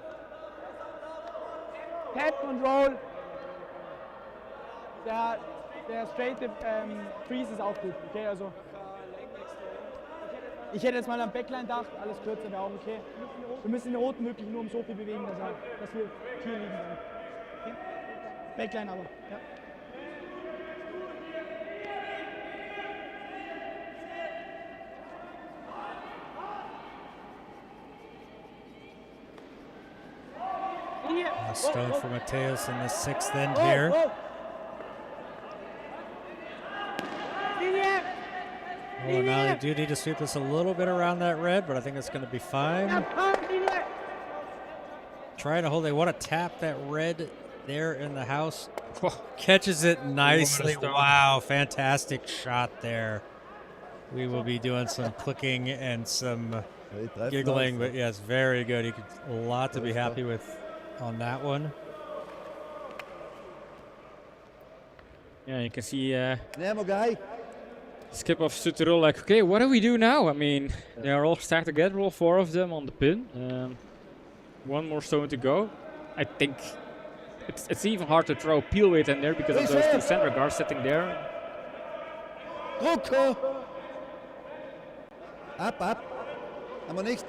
S3: Tap und Roll. Der straight Freeze ist auch gut. Okay, also. Ich hätte jetzt mal am Backline gedacht, alles kürzer wäre auch okay. Wir müssen den roten wirklich nur um so viel bewegen, dass wir hier liegen können. Okay? Backline aber, ja. Hier.
S1: A stone for Mateus in the 6th end
S3: Oh,
S1: here.
S3: oh. Linie.
S1: Oh, now they do need to sweep this a little bit around that red, but I think it's going to be
S3: Ja,
S1: fine.
S3: Linie.
S1: Trying to hold. They want to tap that red there in the house. Catches it nicely.
S2: stone.
S1: Wow, fantastic shot there. We will be doing some clicking and some
S4: Hey, treffen
S1: giggling,
S4: alles.
S1: but yes, very good. A lot to be happy with on that one.
S2: Yeah, you can see
S4: Nehmen wir gleich.
S2: Skip of Sutterol like, okay, what do we do now? I mean, they are all stacked together, all 4 of them on the pin. 1 more stone to go. I think it's even hard to throw peel weight in there because of those 2 center guards sitting there.
S4: Drucker! Ab. Aber nicht.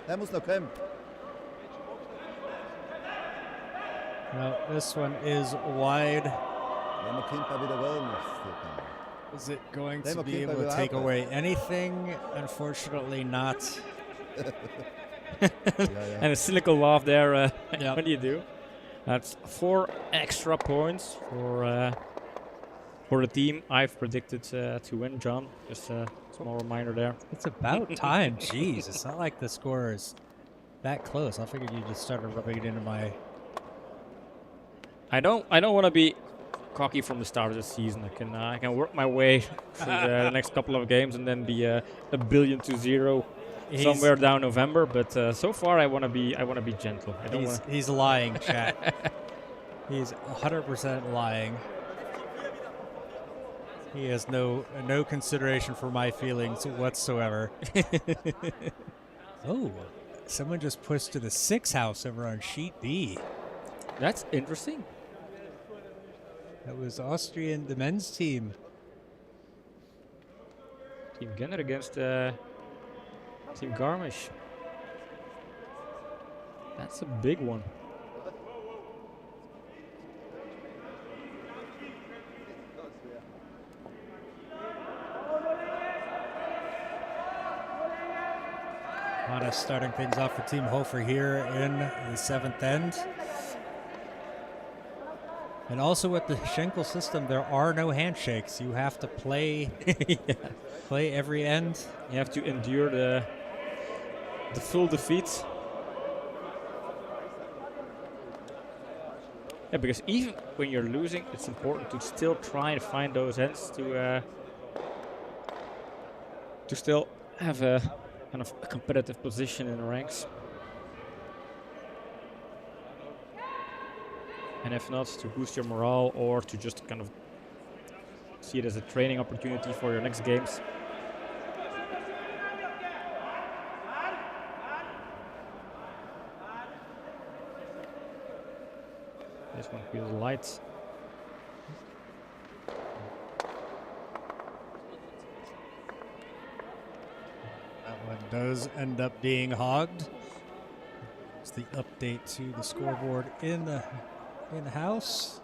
S4: Er muss noch kommen.
S1: Now, this one is wide.
S4: Wenn wir kommt, wieder gehen.
S1: Is it going
S4: They
S1: to
S4: will
S1: be
S4: keep
S1: able to
S4: it
S1: take
S4: out.
S1: away anything? Unfortunately, not.
S2: And a cynical laugh there.
S1: Yeah.
S2: What do you do? That's 4 extra points for the team. I've predicted to win, John. Just a small reminder there.
S1: It's about time. Jeez, it's not like the score is that close. I figured you just started rubbing it into my.
S2: I don't want to be cocky from the start of the season. I can work my way through the next couple of games and then be a billion to 0 somewhere down November. But so far, I want to be gentle. I don't want.
S1: He's lying, chat. He's 100% lying. He has no consideration for my feelings whatsoever. Oh, someone just pushed to the 6 house over on sheet B.
S2: That's interesting.
S1: That was Austrian, the men's team.
S2: Team Genner against Team Garmisch. That's a big one.
S1: Hana starting things off for Team Hofer here in the 7th end. And also with the Schenkel system, there are no handshakes. You have to play play every end.
S2: You have to endure the full defeat. Yeah, because even when you're losing, it's important to still try and find those ends to still have a kind of a competitive position in the ranks. And if not, to boost your morale or to just kind of see it as a training opportunity for your next games. This one feels light.
S1: That one does end up being hogged. It's the update to the scoreboard in the house.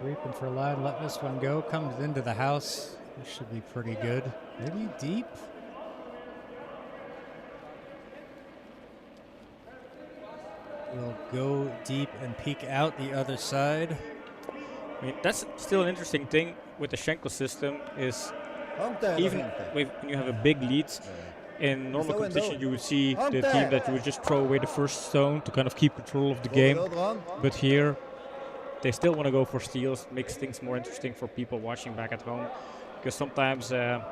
S1: Reaping for a line, let this one go. Comes into the house. This should be pretty good. Maybe deep. We'll go deep and peek out the other side.
S2: I mean, that's still an interesting thing with the Schenkel system is even when you have a big lead, in normal competition you would see the team that you would just throw away the first stone to kind of keep control of the game. But here, they still want to go for steals, makes things more interesting for people watching back at home. Because sometimes the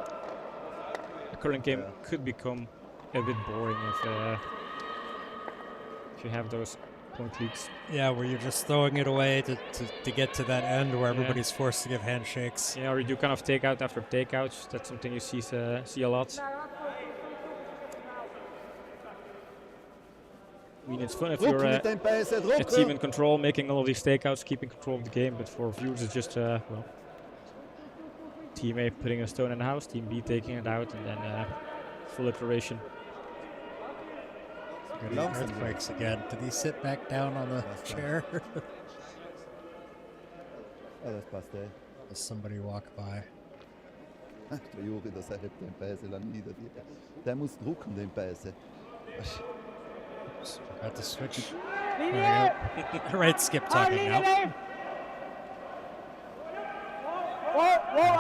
S2: current game could become a bit boring if you have those point leads.
S1: Yeah, where you're just throwing it away to get to that end where everybody's forced to give handshakes.
S2: Yeah, or you do kind of takeout after takeouts. That's something you see a lot. I mean, it's fun if you're a team in control, making all of these takeouts, keeping control of the game. But for viewers, it's just well, team A putting a stone in the house, team B taking it out, and then full iteration.
S1: Earthquakes again. Did he sit back down on the chair?
S4: Das passt, ey.
S1: Does somebody walk by?
S4: Der Juri, dass den Bäse lang nieder. Der muss drucken, den Bäse.
S1: Oops, forgot to switch. There we go. Right, skip talking now.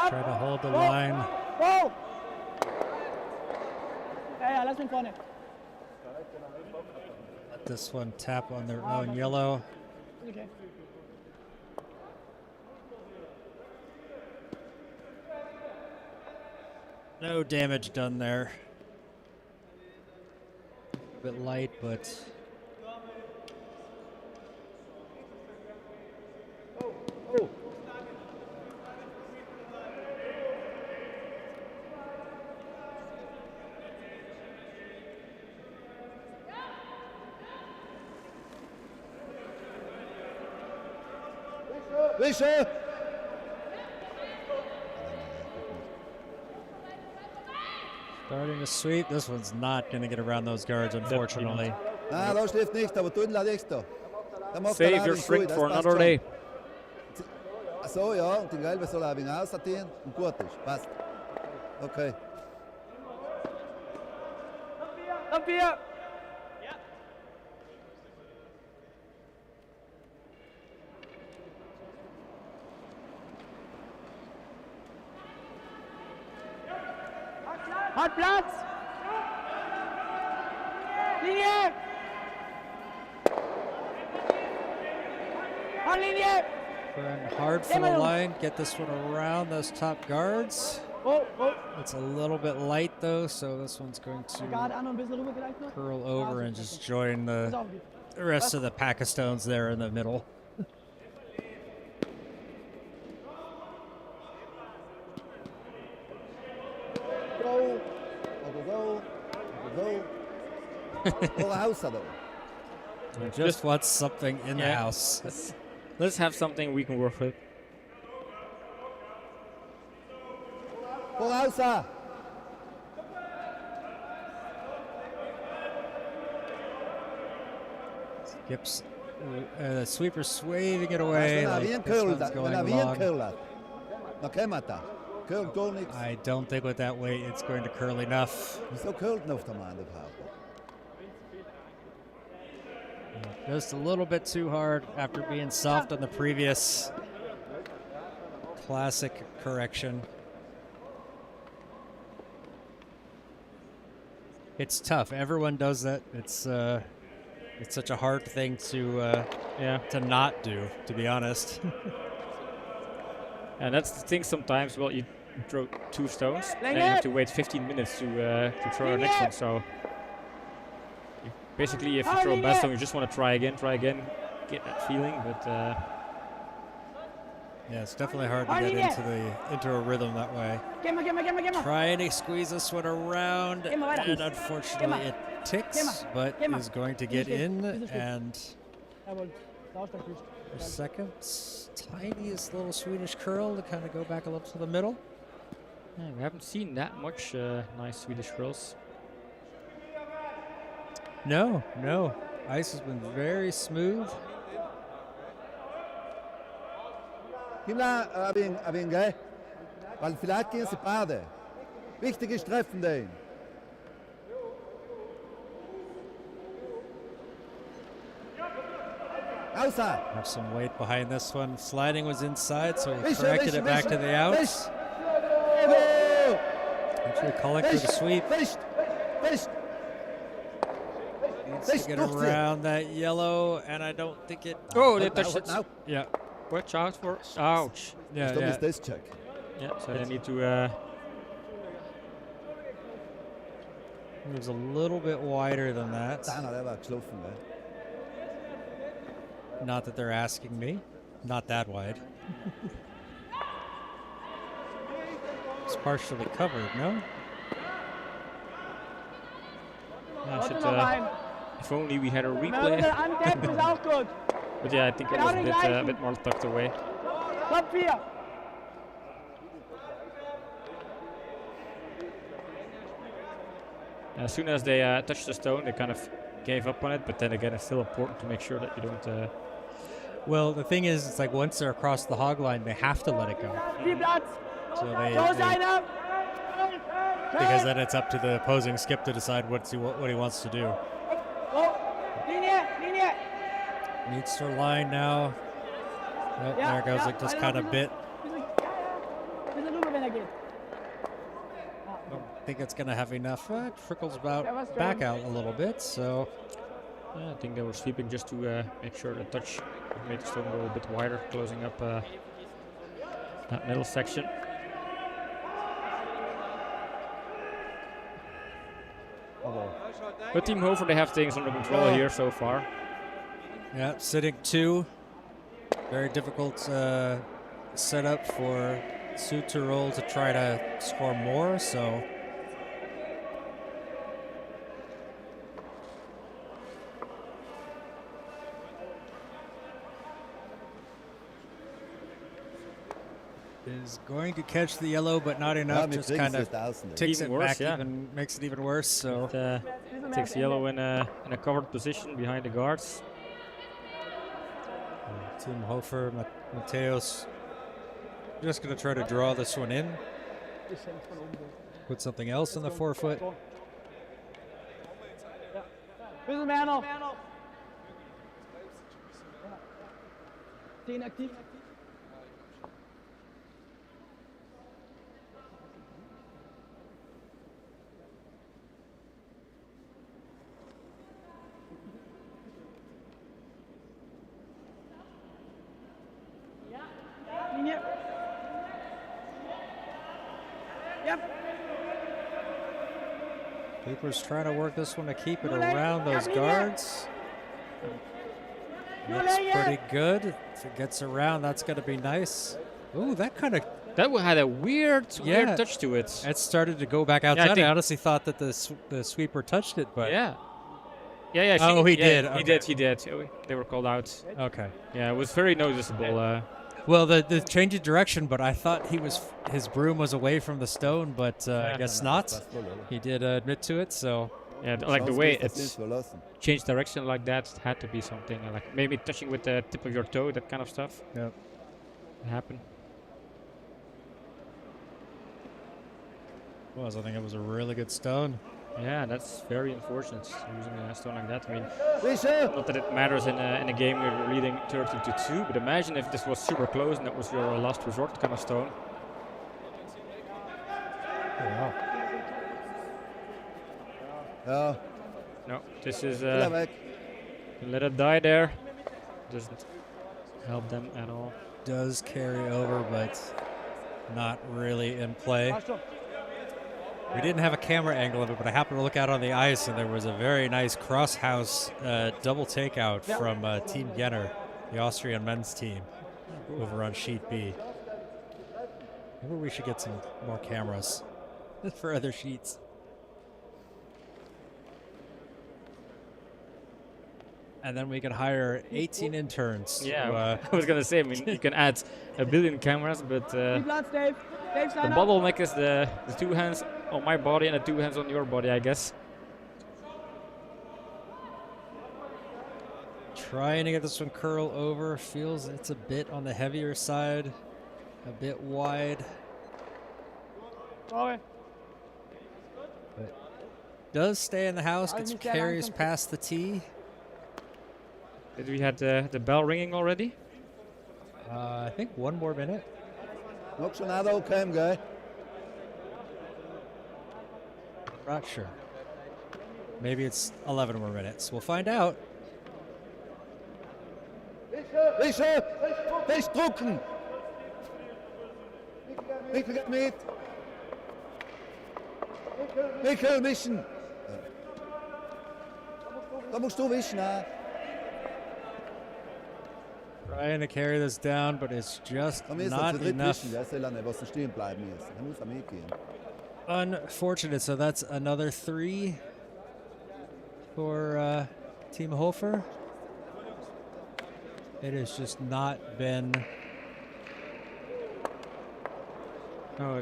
S1: Try to hold the line.
S3: Ja, lass mich vorne.
S1: Let this one tap on their own yellow.
S3: Okay.
S1: No damage done there. A bit light, but
S4: Wische!
S1: starting to sweep. This one's not going to get around those guards, unfortunately.
S4: Ah, da schläft nicht, aber tun la dich da.
S2: Save your strength for another day.
S4: Ach so, ja, und den Gelben soll er ein wenig aussortieren und gut ist. Passt. Okay.
S3: Ab hier! Hat Platz! Linie! On Linie!
S1: Trying hard for the line. Get this one around those top guards.
S3: Oh, oh.
S1: It's a little bit light though, so this one's going
S3: Guard
S1: to
S3: an und ein bisschen rüber vielleicht noch.
S1: curl over and just join
S3: Ist
S1: the
S3: auch gut.
S1: rest of the pack of stones there in the middle.
S4: Go. Go. Go. Go house of it.
S1: Just wants something in the
S2: Yeah.
S1: house.
S2: Let's have something we can work with.
S4: Go house.
S1: Skips. The sweeper's waving it away.
S4: Wenn er
S1: Like
S4: wie ein
S1: this
S4: Curl,
S1: one's going
S4: wenn er wie ein
S1: along.
S4: Curl hat, dann kämmert er. Curl gar nichts.
S1: I don't think with that weight it's going to curl enough.
S4: Wieso curlt ihn auf der Mann überhaupt?
S1: Just a little bit too hard after being soft on the previous classic correction. It's tough. Everyone does that. It's such a hard thing to not do, to be honest.
S2: And that's the thing sometimes. Well, you throw 2 stones, and you have to wait 15 minutes to throw the next one. So basically, if you throw a bad stone, you just want to try again, get that feeling. But
S1: Yeah, it's definitely hard to get into a rhythm that way. Trying to squeeze this one around, and unfortunately it ticks, but is going to get in, and
S3: Jawohl. Sauerstoff nicht.
S1: a second tiniest little Swedish curl to kind of go back a little to the middle.
S2: yeah, we haven't seen that much nice Swedish curls.
S1: No, no. Ice has been very smooth.
S4: Gib da ein wenig, gell? Weil vielleicht gehen sie beide. Wichtig ist treffen den. Außer.
S1: Have some weight behind this one. Sliding was inside, so he
S4: Wische,
S1: corrected
S4: wische,
S1: it back
S4: wische.
S1: to the outs.
S4: Go!
S1: Actually calling for the sweep.
S4: Wischt! Wischt!
S1: Needs to get around that yellow, and I don't think it.
S2: Oh, they
S4: What now,
S2: touched
S4: what
S2: it.
S4: now?
S1: Yeah,
S2: Watch out for. Ouch.
S1: yeah,
S4: Stop
S1: yeah.
S4: is this check.
S2: Yeah, so they need to.
S1: It was a little bit wider than that.
S4: Deiner, der war geschlafen, gell?
S1: Not that they're asking me. Not that wide. It's partially covered, no?
S2: Yeah,
S3: Warte
S2: should,
S3: noch ein.
S2: if only we had a
S3: Wenn wir
S2: replay.
S3: wieder antappen, ist auch gut.
S2: But yeah, I think it was a bit more tucked away.
S3: Top 4.
S2: As soon as they touched the stone, they kind of gave up on it. But then again, it's still important to make sure that you don't.
S1: Well, the thing is, it's like once they're across the hog line, they have to let it go.
S3: Viel Platz.
S1: So
S3: So
S1: they
S3: einer.
S1: because then it's up to the opposing skip to decide what he wants to do.
S3: Oh, Linie, Linie.
S1: Needs to line now. Oh,
S3: Ja,
S1: there goes
S3: ja,
S1: like just
S3: einer
S1: kind
S3: noch
S1: of bit.
S3: Bisschen rüber, wenn geht.
S1: I think it's gonna have enough. Trickles about
S3: That was
S1: back
S3: strong.
S1: out a little bit. So
S2: Yeah, I think they were sweeping just to make sure the touch made the stone go a bit wider, closing up that middle section. But Team Hofer, they have things under control here so far.
S1: yeah, sitting 2. Very difficult setup for Südtirol to try to score more. So is going to catch the yellow, but not
S4: Ja,
S1: enough.
S4: wir
S1: Just
S4: kriegen
S1: kind
S4: sie
S1: of
S4: draußen.
S1: takes
S2: Even
S1: it
S2: worse,
S1: back,
S2: yeah.
S1: even makes it even worse. So
S2: It takes yellow in a covered position behind the guards.
S1: Tim Hofer, Mateos, just going to try to draw this one in. Put something else in the forefoot.
S3: Bisschen mehr noch. 10 aktiv. Linie. Yep.
S1: Cooper's trying to work this one to keep it
S3: No leg.
S1: around those
S3: Yep,
S1: guards.
S3: No
S1: Looks
S3: leg yet.
S1: pretty good. If it gets around, that's going to be nice. Ooh, that kind of
S2: That one had a weird
S1: Yeah.
S2: touch to it.
S1: it started to go back
S2: I
S1: outside. I,
S2: think-
S1: honestly thought that the sweeper touched it, but
S2: Yeah. Yeah.
S1: Oh, he
S2: yeah,
S1: did.
S2: He
S1: Okay.
S2: did. He did. Oh, they were called out.
S1: okay.
S2: Yeah, it was very noticeable.
S1: Well, the change of direction, but I thought his broom was away from the stone, but I guess not.
S4: Passt wohl, oder?
S1: He did admit to it, so
S2: Yeah, like the
S4: Sonst
S2: way
S4: ist das
S2: it's
S4: links verlassen.
S2: changed direction like that had to be something like maybe touching with the tip of your toe, that kind of stuff.
S1: Yep.
S2: It happened.
S1: I think it was a really good stone.
S2: Yeah, that's very unfortunate using a stone like that. I mean,
S4: Fischer!
S2: not that it matters in a game where you're leading 13-2, but imagine if this was super close and that was your last resort kind of stone.
S1: Wow.
S4: Ja,
S2: No, this is
S4: Spieler weg.
S2: let it die there. Doesn't help them at all.
S1: Does carry over, but not really in play.
S3: Passt schon.
S1: We didn't have a camera angle of it, but I happened to look out on the ice, and there was a very nice cross-house double takeout from Team Jenner, the Austrian men's team, over on sheet B. Maybe we should get some more cameras for other sheets. And then we can hire 18 interns.
S2: Yeah,
S1: to,
S2: I was gonna say. I mean, you can add a billion cameras, but
S3: Viel Platz, Dave. Dave,
S2: the
S3: stand up.
S2: bottleneck is the two hands on my body and the two hands on your body, I guess.
S1: trying to get this one curl over. Feels it's a bit on the heavier side, a bit wide.
S3: Sorry.
S1: Does stay in the house,
S3: Also
S1: gets
S3: nicht sehr
S1: carries
S3: langsam.
S1: past the tee.
S2: Did we had the bell ringing already?
S1: I think one more minute.
S4: Nog schon auch da gekommen, gell?
S1: Not sure. Maybe it's 11 more minutes. We'll find out.
S4: Fischer! Festdrucken! Mikkel geht mit! Mikkel, mischen! Da musst du wischen, ah.
S1: Trying to carry this down, but it's just
S4: Da müssen wir
S1: not
S4: zu dritt
S1: enough.
S4: wischen, der soll ja nicht, was stehen bleiben müssen. Er muss auch mitgehen.
S1: Unfortunate. So that's another 3 for Team Hofer. It has just not been
S2: Oh,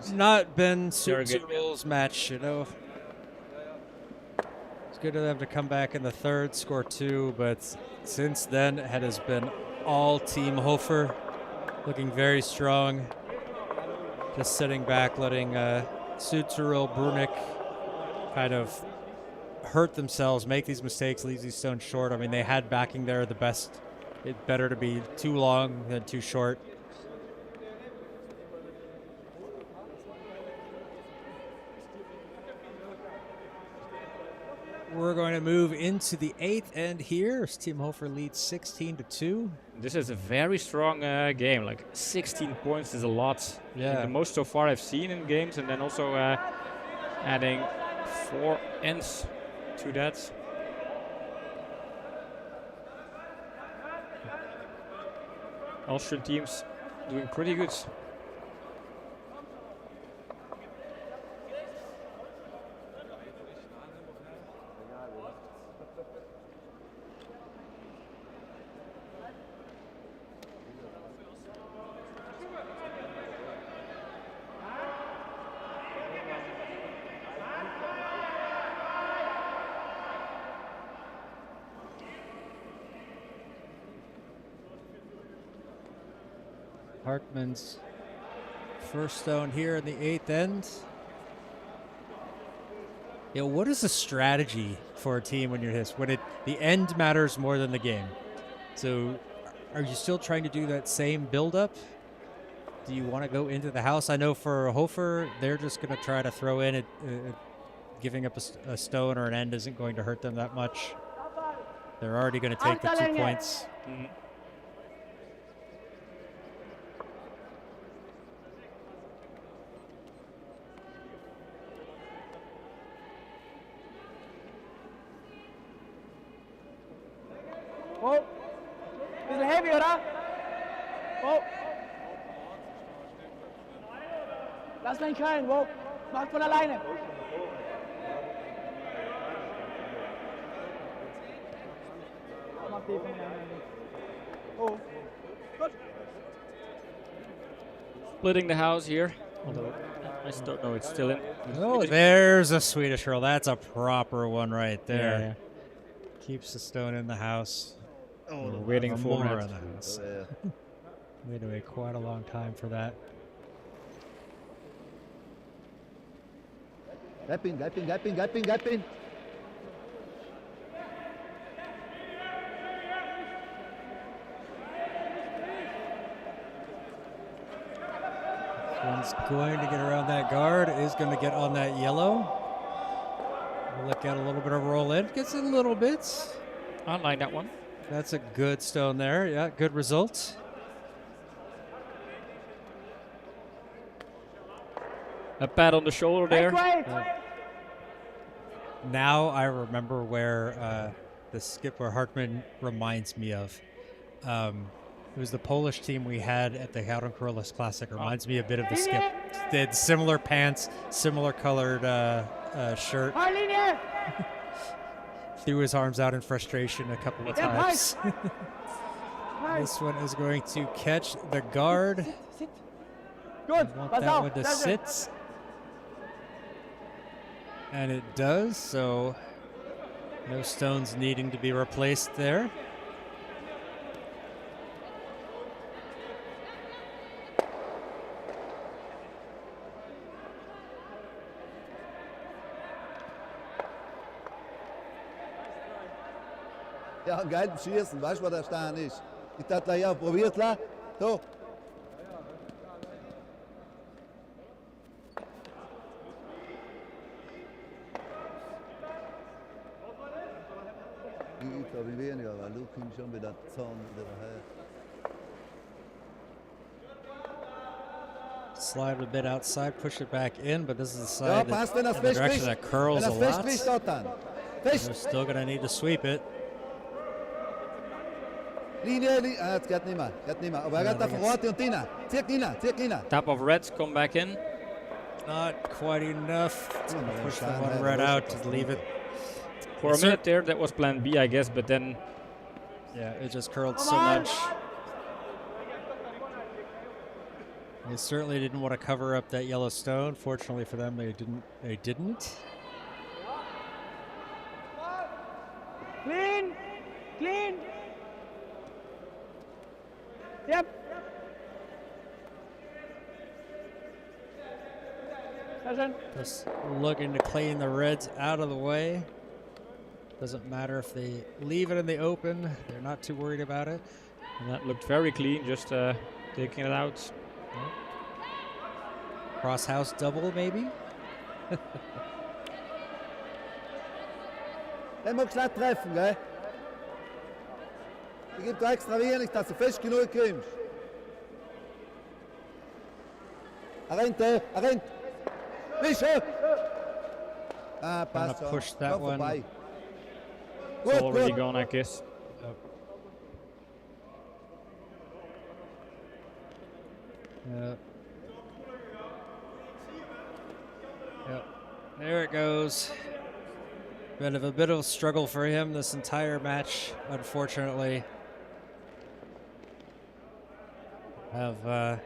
S1: been
S2: Very
S1: Suits
S2: good.
S1: Rules match, you know. It's good of them to come back in the third, score 2, but since then it has been all Team Hofer, looking very strong. Just sitting back, letting Sutzerl, Brunik kind of hurt themselves, make these mistakes, leave these stones short. I mean, they had backing there, the best. It's better to be too long than too short. We're going to move into the 8th end here as Team Hofer leads 16-2.
S2: this is a very strong game. Like 16 points is a lot. I think
S1: Yeah.
S2: the most so far I've seen in games, and then also adding 4 ends to that. Austrian teams doing pretty good.
S1: Hartman's first stone here in the 8th end. Yeah, what is the strategy for a team when you're this? When the end matters more than the game. So, are you still trying to do that same build-up? Do you want to go into the house? I know for Hofer, they're just going to try to throw in it. Giving up a stone or an end isn't going to hurt them that much. They're already going to take the 2 points.
S3: Oh. Bisschen heavy, oder? Oh. Lass mal ihn krallen, wow. Macht von alleine. Macht die von alleine. Oh. Gut.
S2: Splitting the house here. Although I still don't know it's still in.
S1: Oh, there's a Swedish hurl. That's a proper one right there.
S2: Yeah.
S1: Keeps the stone in the house.
S2: We're waiting
S1: Or
S2: for
S1: more
S2: it.
S1: in the house.
S4: Ja.
S1: We had to wait quite a long time for that.
S4: Gib ihn, gib ihn, gib ihn, gib ihn, gib ihn.
S1: One's going to get around that guard, is going to get on that yellow. We'll look at a little bit of roll in. Gets a little bit.
S2: I like that one.
S1: That's a good stone there. Yeah, good result.
S2: A pat on the shoulder there.
S3: Great.
S1: Now I remember where the skipper Hartman reminds me of. It was the Polish team we had at the Howden-Corollas Classic. Reminds me a bit of the skip. They had similar pants, similar colored shirt.
S3: Linie.
S1: Threw his arms out in frustration a couple of times. This one is going to catch the guard.
S3: Sit. Gut.
S1: Want
S3: Pass
S1: that
S3: auf.
S1: one to
S3: Sehr schön.
S1: sit. And it does, so no stones needing to be replaced there.
S4: Ja, einen geilen Schießen, weißt du, wo der Stein ist? Ich dachte, ja, probiert la. So. Ich glaube weniger, weil Luke kommt schon wieder Zorn wieder her.
S1: Slide a bit outside, push it back in, but this is the
S4: Ja,
S1: side
S4: passt,
S1: that,
S4: wenn das
S1: in the
S4: fest
S1: direction
S4: kriegt.
S1: that
S4: Wenn
S1: curls a
S4: das fest
S1: lot.
S4: kriegt, dort dann. Fest.
S1: They're still going to need to sweep it.
S4: Linie, Linie. Ah, jetzt geht nicht mehr. Geht nicht mehr. Aber er geht da verrote und Tina. Zieh Tina.
S2: Tap of reds come back in.
S1: Not quite enough to
S4: Yeah,
S1: push
S4: Stein
S1: that one
S4: had
S1: red
S4: most
S1: out
S4: of
S1: to
S4: it.
S1: leave it.
S2: For a minute there, that was plan B, I guess, but then
S1: Yeah, it just curled so much. They certainly didn't want to cover up that yellow stone. Fortunately for them, they didn't.
S3: Clean. Clean. Yep. Sehr schön.
S1: Just looking to clean the reds out of the way. Doesn't matter if they leave it in the open. They're not too worried about it.
S2: and that looked very clean, just taking it out.
S1: Cross house double, maybe?
S4: Den musst du nicht treffen, gell? Ich gebe dir extra wenig, dass du fest genug kommst. Er rennt. Nicht hoch. Ah, passt
S1: Gonna
S4: schon.
S1: push that
S4: Komm
S1: one.
S4: vorbei.
S2: It's
S4: Gut,
S2: already
S4: gut.
S2: gone, I guess.
S1: Yep. There it goes. Bit of a struggle for him this entire match, unfortunately. Have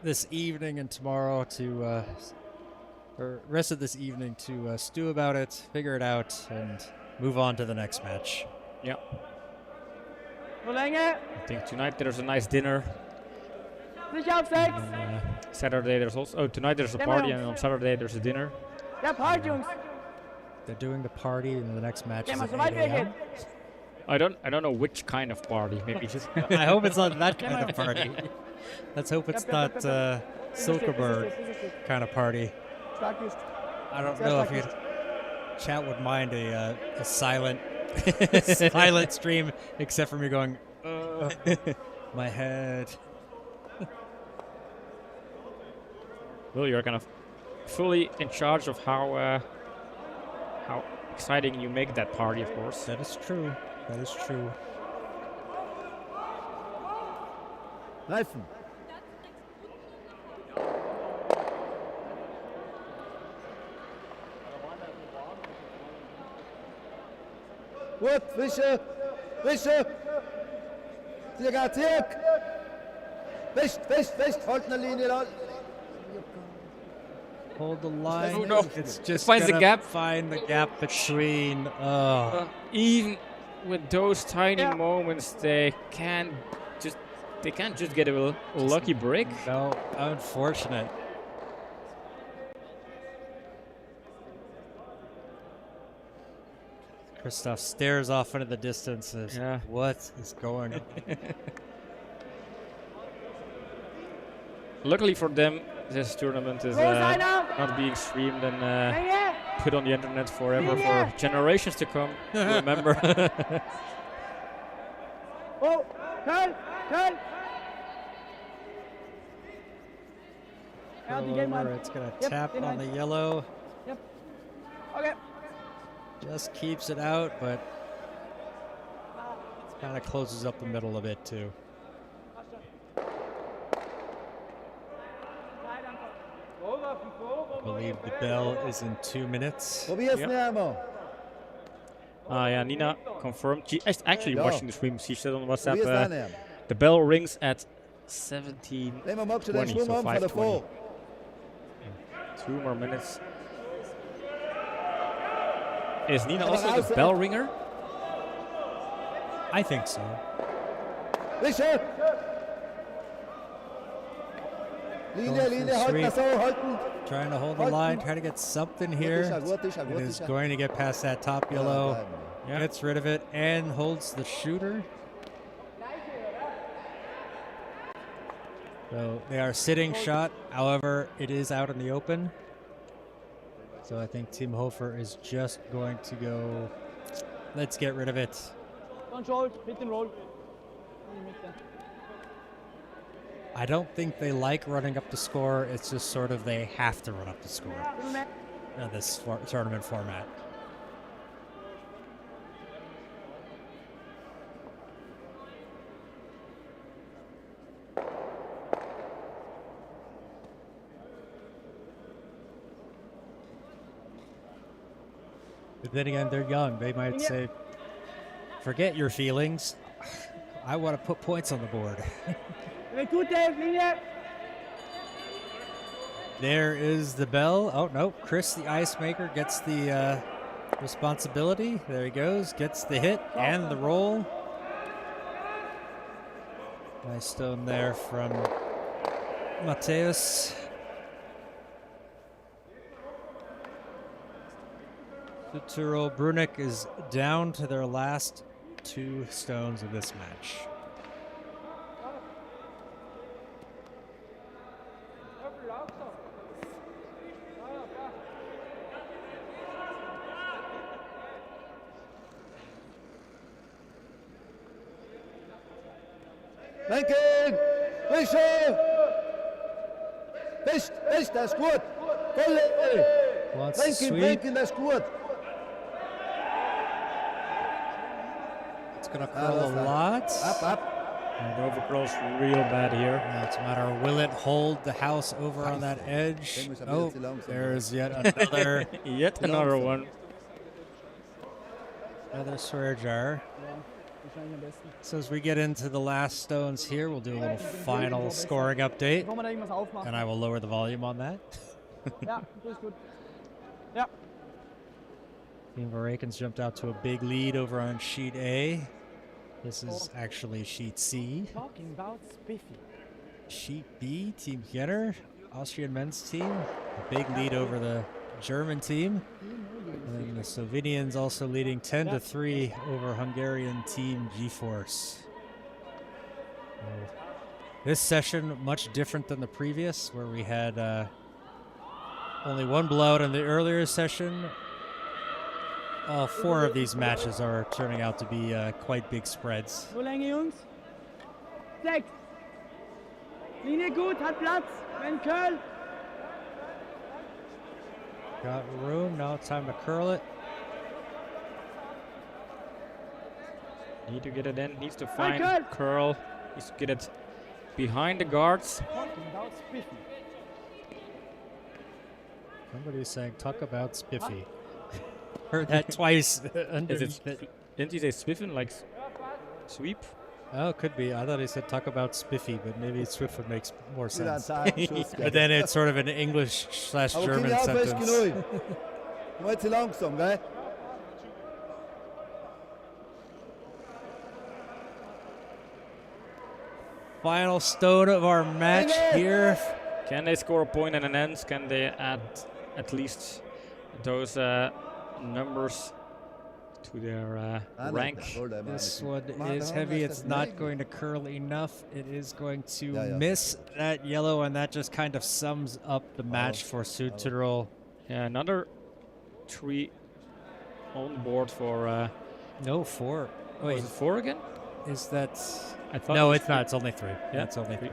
S1: this evening and tomorrow to, or rest of this evening to stew about it, figure it out, and move on to the next match.
S2: Yeah.
S3: Nur Länge.
S2: I think tonight there's a nice dinner.
S3: Sich auf 6.
S2: And, Saturday there's also tonight there's a
S3: Come on.
S2: party, and on Saturday there's a dinner.
S3: Ja, halt, Jungs.
S1: They're doing the party, and the next match
S3: Geh
S1: is
S3: mal
S1: at
S3: so weit
S1: 8
S3: wir
S1: a.m.
S3: gehen.
S2: I don't know which kind of party. Maybe just
S1: I hope it's not that kind of party. Let's hope it's not Silkeborg kind of party.
S3: Stark ist.
S1: I don't
S3: Sehr
S1: know if
S3: stark
S1: you
S3: ist.
S1: chat would mind a silent silent stream, except for me going, my head.
S2: Well, you're kind of fully in charge of how exciting you make that party, of course.
S1: That is true. That is true.
S4: Reifen. Gut, Fische, Fische. Zirka, zirk. Fest, halt eine Linie da.
S1: Hold the line.
S2: Oh, no.
S1: It's just
S2: Finds the
S1: gonna
S2: gap.
S1: Find the gap between. Oh,
S2: Even with those tiny moments, they can't just get a lucky break.
S1: no, unfortunate. Christoph stares off into the distance.
S2: Yeah.
S1: What is going on?
S2: Luckily for them, this tournament is not being streamed and put on the internet forever for generations to come. Remember.
S3: Oh, Köln! Ja, die gehen
S1: Over,
S3: mal.
S1: it's gonna
S3: Yep,
S1: tap
S3: in
S1: on
S3: line.
S1: the yellow.
S3: Yep. Okay.
S1: Just keeps it out, but kind of closes up the middle a bit too. I believe the bell is in 2 minutes.
S4: Probier's
S2: Ja.
S4: näher mal.
S2: Yeah, Nina confirmed. She is actually
S4: Ja.
S2: watching the stream. She said on WhatsApp,
S4: Probier's näher.
S2: the bell rings at 17.
S4: Nehmen wir mal schon den
S2: 20,
S4: Schwung
S2: so
S4: um von
S2: 5:20.
S4: davor.
S2: 2 more minutes. Is Nina
S4: Aber
S2: also
S4: raus,
S2: the bell ringer?
S1: I think so.
S4: Fische.
S1: Going
S4: Linie,
S1: for
S4: halten
S1: sweep.
S4: so, halten.
S1: Trying to hold the line, trying to get something here.
S4: Gut,
S1: It is going to get past that top yellow.
S2: Yeah.
S1: Gets rid of it and holds the shooter. So they are sitting shot. However, it is out in the open. So I think Team Hofer is just going to go, let's get rid of it.
S3: Don't roll, hit and roll. In die Mitte.
S1: I don't think they like running up the score. It's just sort of they have to run up the score in this tournament format. But then again, they're young. They might say, forget your feelings. I want to put points on the board.
S3: Gut, Dave, Linie.
S1: There is the bell. Oh, no. Chris, the ice maker, gets the responsibility. There he goes. Gets the hit and the roll. Nice stone there from Mateus. Futuro Brunik is down to their last 2 stones of this match.
S4: Lenken! Fische! Fest, das ist gut. Volle!
S1: Wants to sweep.
S4: Lenken, das ist gut.
S1: It's going to curl a lot.
S4: Ab.
S2: And overcurls real bad here.
S1: Now it's a matter of will it hold the house over on that edge? Oh, there's yet another
S2: Yet another one.
S1: swear jar.
S3: Wahrscheinlich am besten.
S1: So as we get into the last stones here, we'll do a little final scoring update,
S3: Bevor wir da irgendwas aufmachen.
S1: and I will lower the volume on that.
S3: Ja, das ist gut. Ja.
S1: Team Varakens jumped out to a big lead over on sheet A. This is actually sheet C.
S3: Talking about Spiffy.
S1: Sheet B, Team Jenner, Austrian men's team, a big lead over the German team. And then the Slovenians also leading 10-3 over Hungarian team G-Force. This session much different than the previous, where we had only one blowout in the earlier session. All 4 of these matches are turning out to be quite big spreads.
S3: So Länge, Jungs. 6. Linie gut, hat Platz. Wenn Köln.
S1: Got room, now it's time to curl it.
S2: Need to get it in. Needs to find Curl. Needs to get it behind the guards.
S3: About spiffy.
S1: Somebody's saying, talk about spiffy. Heard that twice.
S2: Didn't he say spiffin, like sweep?
S1: Oh, could be. I thought he said talk about spiffy, but maybe Swift makes more
S4: Wieder einen
S1: sense.
S4: zarten Schuss
S1: But
S4: geben.
S1: then it's sort of an
S4: Aber
S1: English/German
S4: keine fest
S1: sentence.
S4: genug. Nur zu langsam, gell?
S1: Final stone of our match here.
S2: Can they score a point and an end? Can they add at least those numbers to their rank?
S1: This one is heavy. It's not going to curl enough. It is going to miss that yellow, and that just kind of sums up the match for Südtirol.
S2: Yeah, another 3 on the board for.
S1: No, 4.
S2: Wait,
S1: Wait,
S2: is it 4 again?
S1: is that?
S2: I thought
S1: No,
S2: it was
S1: it's not. It's only 3.
S2: Yeah,
S1: It's only 3.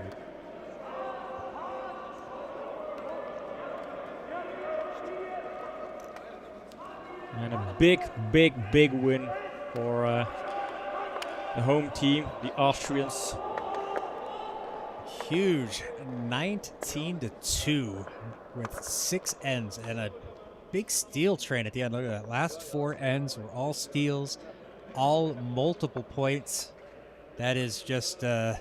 S2: And a big win for the home team, the Austrians.
S1: Huge, 19-2 with 6 ends and a big steal train at the end. Look at that. Last 4 ends were all steals, all multiple points. That is just them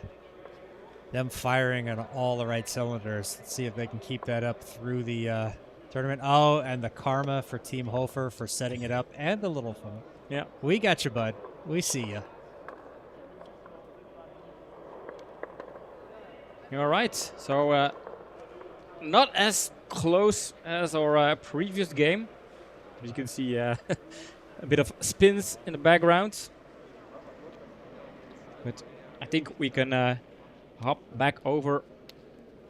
S1: firing on all the right cylinders. Let's see if they can keep that up through the tournament. Oh, and the karma for Team Hofer for setting it up and the little fun.
S2: Yeah.
S1: We got you, bud. We see you.
S2: All right. So not as close as our previous game. You can see a bit of spins in the background. But I think we can hop back over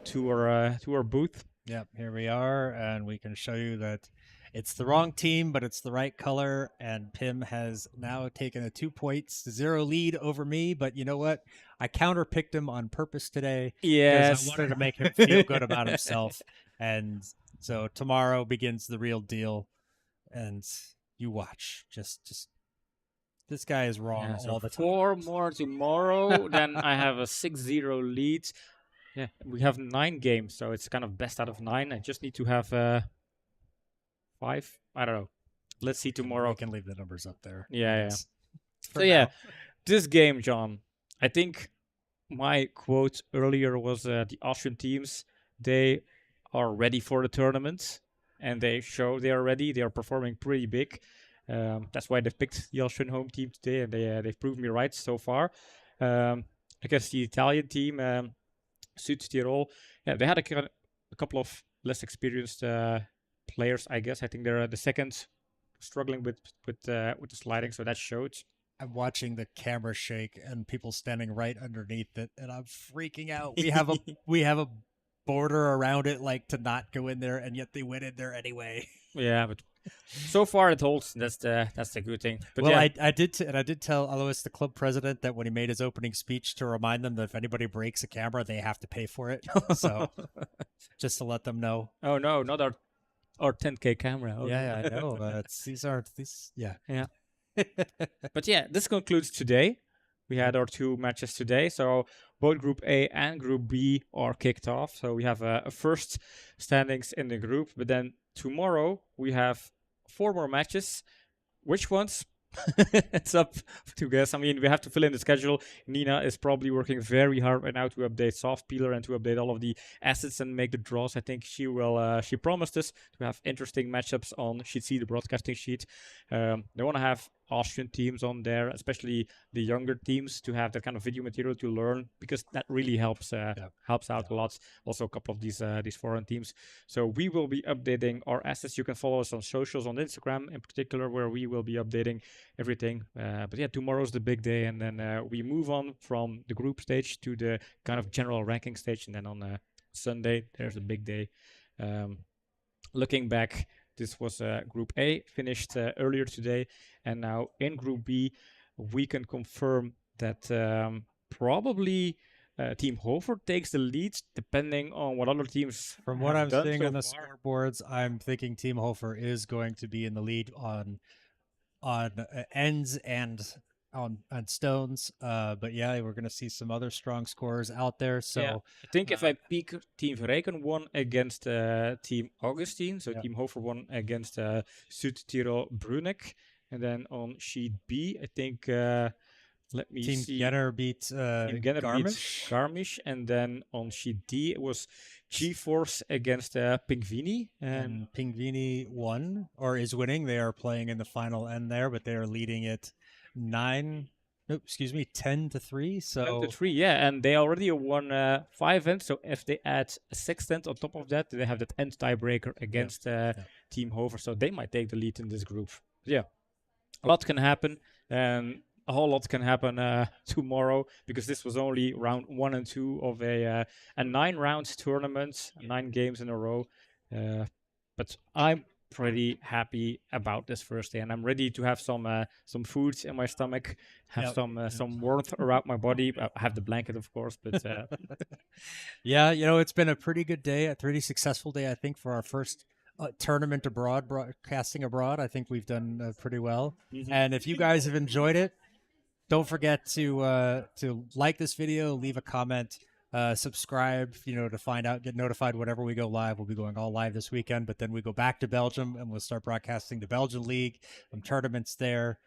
S2: to our booth.
S1: Yep, here we are, and we can show you that it's the wrong team, but it's the right color, and Pim has now taken a 2 points, 0 lead over me, but you know what? I counterpicked him on purpose today because
S2: Yes.
S1: I wanted to make him feel good about himself, and so tomorrow begins the real deal, and you watch. Just this guy is wrong
S2: Yeah, so
S1: all the time.
S2: 4 more tomorrow, then I have a 6-0 lead. Yeah, we have 9 games, so it's kind of best out of 9. I just need to have 5. I don't know. Let's see tomorrow.
S1: We can leave the numbers up there.
S2: Yeah.
S1: It's-
S2: So
S1: for
S2: yeah,
S1: now.
S2: this game, John. I think my quote earlier was the Austrian teams, they are ready for the tournament, and they show they are ready. They are performing pretty big. That's why they've picked the Austrian home team today, and they've proved me right so far. I guess the Italian team, Südtirol, yeah, they had a couple of less experienced players. I guess I think they're the second, struggling with the sliding, so that showed.
S1: I'm watching the camera shake and people standing right underneath it, and I'm freaking out. We have a border around it, like to not go in there, and yet they went in there anyway.
S2: Yeah, but so far it holds. That's the good thing. But
S1: Well,
S2: yeah,
S1: I did tell Alois, the club president, that when he made his opening speech, to remind them that if anybody breaks a camera, they have to pay for it. So just to let them know.
S2: oh no, not our 10K camera. Oh,
S1: Yeah, I know. Yeah.
S2: Yeah. But yeah, this concludes today. We had our 2 matches today, so both Group A and Group B are kicked off. So we have a first standings in the group, but then tomorrow we have 4 more matches. Which ones? It's up to guess. I mean, we have to fill in the schedule. Nina is probably working very hard right now to update Soft Peeler and to update all of the assets and make the draws. I think she will. She promised us to have interesting matchups on. She'd see the broadcasting sheet. They want to have Austrian teams on there, especially the younger teams, to have that kind of video material to learn, because that really helps helps out a lot. Also, a couple of these foreign teams. So we will be updating our assets. You can follow us on socials, on Instagram in particular, where we will be updating everything. But yeah, tomorrow's the big day, and then we move on from the group stage to the kind of general ranking stage, and then on Sunday there's a big day. Looking back, this was Group A, finished earlier today, and now in Group B, we can confirm that probably Team Hofer takes the lead, depending on what other teams.
S1: From what
S2: have
S1: I'm
S2: done
S1: seeing
S2: so
S1: on the
S2: far.
S1: scoreboards, I'm thinking Team Hofer is going to be in the lead on ends and on stones. But yeah, we're going to see some other strong scorers out there. So
S2: Yeah. I think if I peek, Team Verreken won against Team Augustine. So
S1: Yeah.
S2: Team Hofer won against Südtirol Bruneck. And then on sheet B, I think, let me
S1: Team
S2: see.
S1: Genner beat
S2: Team Genner beats
S1: Garmisch.
S2: Garmisch. And then on sheet D, it was G-Force against Pingvini.
S1: And Pingvini won or is winning. They are playing in the final end there, but they are leading it 10-3. So
S2: 10-3, yeah, and they already won 5 ends. So if they add a 6th end on top of that, they have that end tiebreaker against Team Hover. So they might take the lead in this group. Yeah, a lot can happen, and a whole lot can happen tomorrow, because this was only round 1 and 2 of a 9-round tournament, 9 games in a row. But I'm pretty happy about this first day, and I'm ready to have some food in my stomach, have some warmth around my body. I have the blanket, of course, but
S1: yeah, it's been a pretty good day, a pretty successful day, I think, for our first tournament abroad, broadcasting abroad. I think we've done pretty well. And if you guys have enjoyed it, don't forget to like this video, leave a comment, subscribe, to get notified whenever we go live. We'll be going all live this weekend, but then we go back to Belgium and we'll start broadcasting the Belgian League, some tournaments there.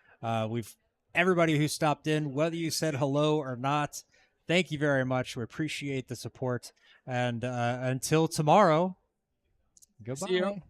S1: Everybody who stopped in, whether you said hello or not, thank you very much. We appreciate the support. And until tomorrow, goodbye.
S2: See you.